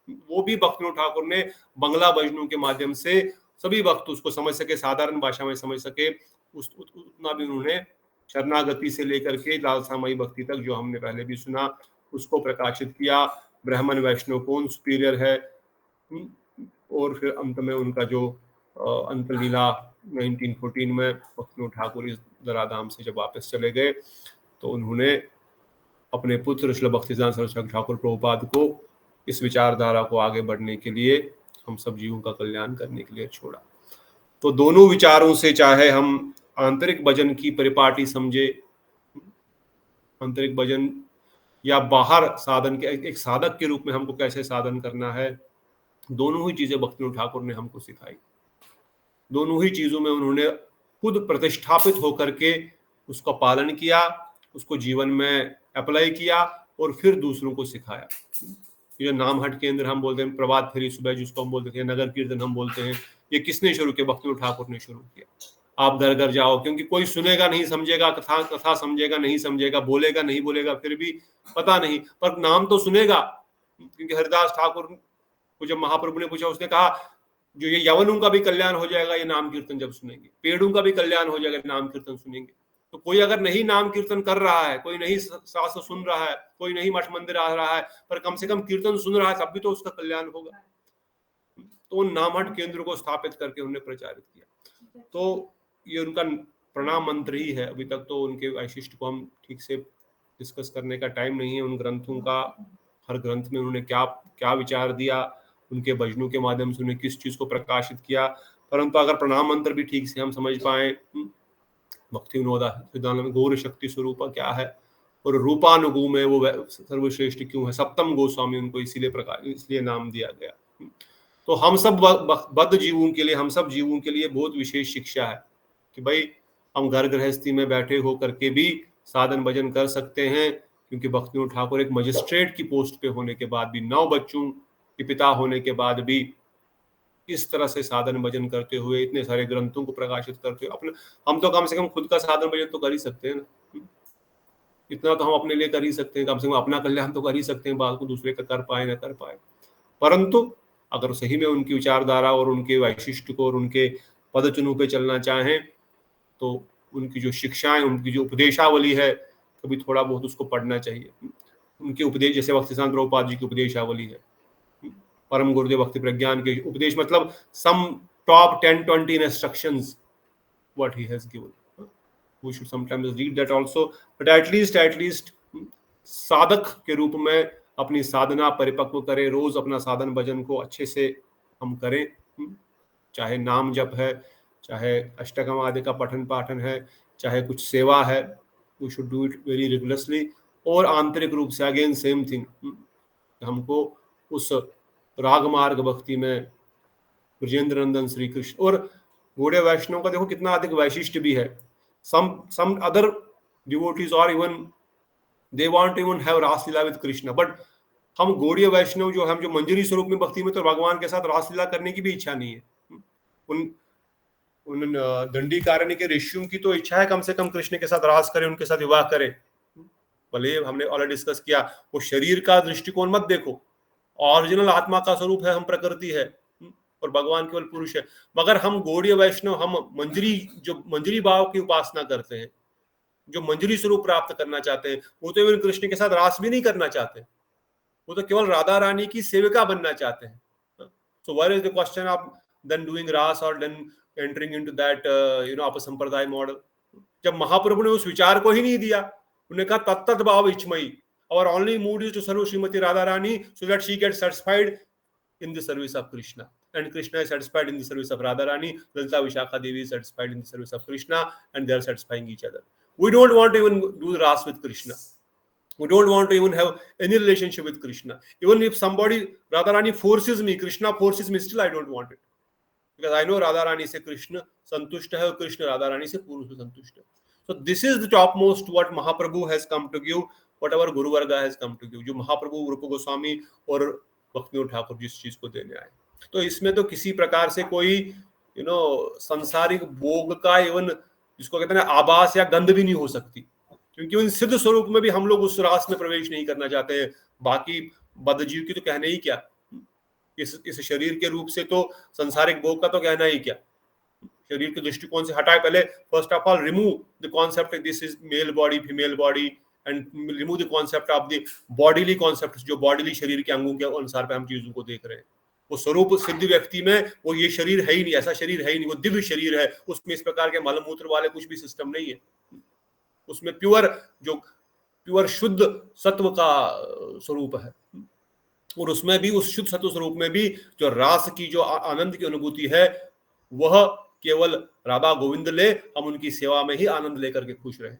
वो भी भक्तिविनोद ठाकुर ने बंगला भजनों के माध्यम से सभी भक्त उसको समझ सके, साधारण भाषा में समझ सके, उतना भी उन्होंने शरणागति से लेकर के लालसामयी भक्ति तक, जो हमने पहले भी सुना, उसको प्रकाशित किया। ब्राह्मण वैष्णव कौन सुपीरियर है, और फिर अंत में उनका जो अंतलीला 1914 में भक्तिविनोद ठाकुर इस धराधाम से जब वापस चले गए, तो उन्होंने अपने पुत्र श्री भक्तिसिद्धांत सरस्वती ठाकुर प्रभुपाद को इस विचारधारा को आगे बढ़ने के लिए, हम सब जीवों का कल्याण करने के लिए छोड़ा। तो दोनों विचारों से, चाहे हम आंतरिक भजन की परिपाटी समझे, आंतरिक भजन या बाहर साधन के एक साधक के रूप में हमको कैसे साधन करना है, दोनों ही चीजें भक्तिविनोद ठाकुर ने हमको सिखाई। दोनों ही चीजों में उन्होंने खुद प्रतिष्ठापित होकर के उसका पालन किया, उसको जीवन में अप्लाई किया और फिर दूसरों को सिखाया। ये नामहट केंद्र हम बोलते हैं, प्रभात फेरी सुबह जिसको हम बोलते हैं, नगर कीर्तन हम बोलते हैं, ये किसने शुरू किया? भक्तिविनोद ठाकुर ने शुरू किया। आप घर घर जाओ, क्योंकि कोई सुनेगा नहीं समझेगा, कथा समझेगा नहीं समझेगा, बोलेगा नहीं बोलेगा, फिर भी पता नहीं, पर नाम तो सुनेगा। क्योंकि हरिदास ठाकुर को जब महाप्रभु ने पूछा, उसने कहा जो ये यवनों का भी कल्याण हो जाएगा ये नाम कीर्तन जब सुनेंगे, पेड़ों का भी कल्याण हो जाएगा नाम कीर्तन सुनेंगे। तो कोई अगर नहीं नाम कीर्तन कर रहा है, कोई नहीं शास्त्र सुन रहा है, कोई नहीं मठ मंदिर आ रहा है, पर कम से कम कीर्तन सुन रहा है, तब भी तो उसका कल्याण होगा। तो उन नामहट केंद्र को स्थापित करके उन्होंने प्रचारित किया। तो ये उनका प्रणाम मंत्र ही है। अभी तक तो उनके वैशिष्ट को हम ठीक से डिस्कस करने का टाइम नहीं है। उन ग्रंथों का, हर ग्रंथ में उन्होंने क्या क्या विचार दिया, उनके भजनों के माध्यम से उन्हें किस चीज को प्रकाशित किया। परंतु अगर प्रणाम मंत्र भी ठीक से हम समझ पाए, भक्तिविनोद सिद्धांत में गौर शक्ति स्वरूप क्या है और रूपानुगु में वो सर्वश्रेष्ठ क्यों है, सप्तम गोस्वामी उनको इसलिए नाम दिया गया। तो हम सब बद्ध जीवों के लिए, हम सब जीवों के लिए बहुत विशेष शिक्षा है कि भाई हम घर गृहस्थी में बैठे हो करके भी साधन भजन कर सकते हैं। क्योंकि भक्तिविनोद ठाकुर एक मजिस्ट्रेट की पोस्ट पे होने के बाद भी, 9 बच्चों के पिता होने के बाद भी, इस तरह से साधन भजन करते हुए, इतने सारे ग्रंथों को प्रकाशित करते हुए, अपने हम तो कम से कम खुद का साधन भजन तो कर ही सकते हैं ना। इतना तो हम अपने लिए कर ही सकते हैं, कम से कम अपना कल्याण तो कर ही सकते हैं, बात को दूसरे का कर पाए ना कर पाए। परंतु अगर सही में उनकी विचारधारा और उनके वैशिष्ट को और उनके पदचिन्हों पे चलना चाहें, तो उनकी जो शिक्षाएं, उनकी जो उपदेशावली है, कभी थोड़ा बहुत उसको पढ़ना चाहिए। उनके उपदेश, जैसे भक्तिसिद्धांत प्रभुपाद जी की उपदेशावली है, परम गुरुदेव भक्ति प्रज्ञान के उपदेश, मतलब some top 10-20 instructions what he has given, we should sometimes read that also, but at least साधक के रूप में अपनी साधना परिपक्व करें, रोज अपना साधन भजन को अच्छे से हम करें, चाहे नाम जप है, चाहे अष्टकम आदि का पठन पाठन है, चाहे कुछ सेवा है, we should do it very regularly. और आंतरिक रूप से अगेन सेम थिंग, हमको उस राग मार्ग भक्ति में ब्रजेंद्र नंदन श्री कृष्ण और गौड़ीय वैष्णव का देखो कितना अधिक वैशिष्ट भी है। some other devotees or even they want to even have Raslila with Krishna, but हम गौड़ीय वैष्णव जो हम जो मंजरी स्वरूप में भक्ति में, तो भगवान के साथ रासलीला करने की भी इच्छा नहीं है। उन दंडीकारण्य के ऋषियों की तो इच्छा है कम से कम कृष्ण के साथ रास करें, उनके साथ विवाह करें, भले हमने ऑलरेडी डिस्कस किया, वो शरीर का दृष्टिकोण मत देखो, ओरिजिनल आत्मा का स्वरूप है, हम प्रकृति है और भगवान केवल पुरुष है। मगर हम गौड़ीय वैष्णव, हम मंजरी भाव की उपासना करते हैं, जो मंजरी स्वरूप प्राप्त करना चाहते हैं, वो तो इवन कृष्ण के साथ रास भी नहीं करना चाहते, वो तो केवल राधा रानी की सेविका बनना चाहते हैं। So what is the question of then doing rasa और then entering into that apasampradaya model. जब महाप्रभु ने उस विचार को ही नहीं दिया, उन्होंने कहा तत्त भाव इच्छमयी, और only mood is to serve Shrimati Radha Rani so that she gets satisfied in the service of Krishna, and Krishna is satisfied in the service of Radha Rani, Lalita Vishakha Devi is satisfied in the service of Krishna, and they are satisfying each other. We don't want to even do ras with Krishna. We don't want to even have any relationship with Krishna. Even if somebody, Radha Rani forces me, Krishna forces me, still I don't want it. Because I know Radha Rani se Krishna santushta hai, aur Krishna Radha Rani se purna se santushta hai. So this is the topmost what Mahaprabhu has come to give, what our Guru Varga has come to give. जो महाप्रभु रूप गोस्वामी और भक्तिविनोद ठाकुर जिस चीज को देने आए, तो इसमें तो किसी प्रकार से कोई सांसारिक भोग का इवन जिसको कहते हैं आभास या गंध भी नहीं हो सकती, क्योंकि उन सिद्ध स्वरूप में भी हम लोग उस रास में प्रवेश नहीं करना चाहते हैं। बाकी बद्धजीव की तो कहना ही क्या, इस शरीर के रूप से तो सांसारिक भोग का तो कहना ही क्या, शरीर के दृष्टिकोण से हटाए। पहले first of all remove the concept this is male body female body, and remove the concept of the bodily concept, जो बॉडीली शरीर के अंगों के अनुसार पे हम चीजों को देख रहे हैं। वो स्वरूप सिद्ध व्यक्ति में वो ये शरीर है ही नहीं, ऐसा शरीर है ही नहीं, वो दिव्य शरीर है, उसमें इस प्रकार के मलमूत्र वाले कुछ भी सिस्टम नहीं है। उसमें प्योर शुद्ध सत्व का स्वरूप है, और उसमें भी उस शुद्ध सत्व स्वरूप में भी जो रास की जो आनंद की अनुभूति है वह केवल राधा गोविंद ले, हम उनकी सेवा में ही आनंद लेकर के खुश रहे।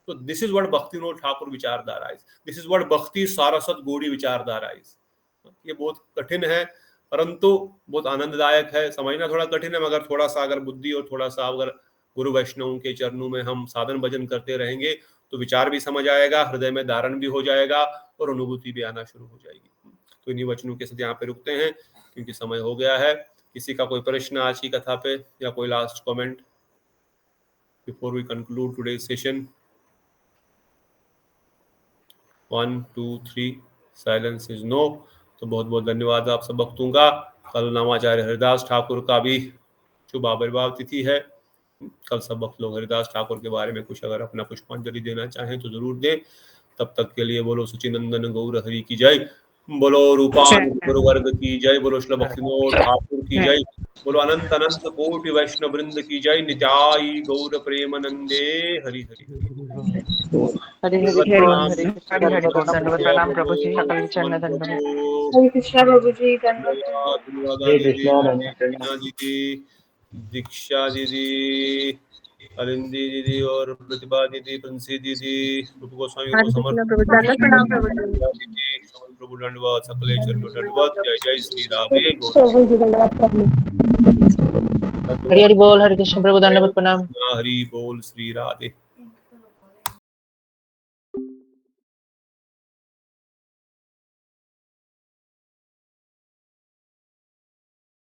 तो this is what Bhaktivinod Thakur विचारधारा इज, दिस इज व्हाट भक्ति सारस्वत गौड़ी विचारधारा इज। ये बहुत कठिन है परंतु बहुत आनंददायक है, समझना थोड़ा कठिन है, मगर थोड़ा सा अगर बुद्धि और थोड़ा सा अगर गुरु वैष्णवों के चरणों में हम साधन भजन करते रहेंगे तो विचार भी समझ आएगा, हृदय में धारण भी हो जाएगा और अनुभूति भी आना शुरू हो जाएगी। तो इन्हीं वचनों के साथ यहाँ पे रुकते हैं क्योंकि समय हो गया है। किसी का कोई प्रश्न आज की कथा पे या कोई last comment before we conclude today session? 1 2 3 silence is no. तो बहुत बहुत धन्यवाद आप सब भक्तों का। कल नामाचार्य हरिदास ठाकुर का भी शुभ आविर्भाव तिथि है। कल सब भक्त लोग हरिदास ठाकुर के बारे में कुछ अगर अपना पुष्पांजलि देना चाहें तो जरूर दें। तब तक के लिए बोलो सचिनंदन गौर हरि की जय, बोलो रूपान गुरु वर्ग की जय, बोलो श्री भक्तिविनोद ठाकुर की जय, बोलो अनंत अनंत कोटि वैष्णव वृंद की जय। नित्याय गौर प्रेमानंदे हरि हरि हरि हरि बोल, हरि हरि हरि बोल। दंडवत प्रणाम प्रभु जी, सकल चरण दंडवत। हरे कृष्णा प्रभु जी, दीदी, दीक्षा दीदी, अरिंदी दीदी और प्रतिभा दीदी, प्रिंसी दीदी, रूप गोस्वामी को समर्पित प्रभु दंडवत, सकलेश्वर को दंडवत। जय जय श्री राधे। हरि हरि बोल, हरे कृष्ण प्रभु दंडवत प्रणाम। हरि बोल श्री राधे।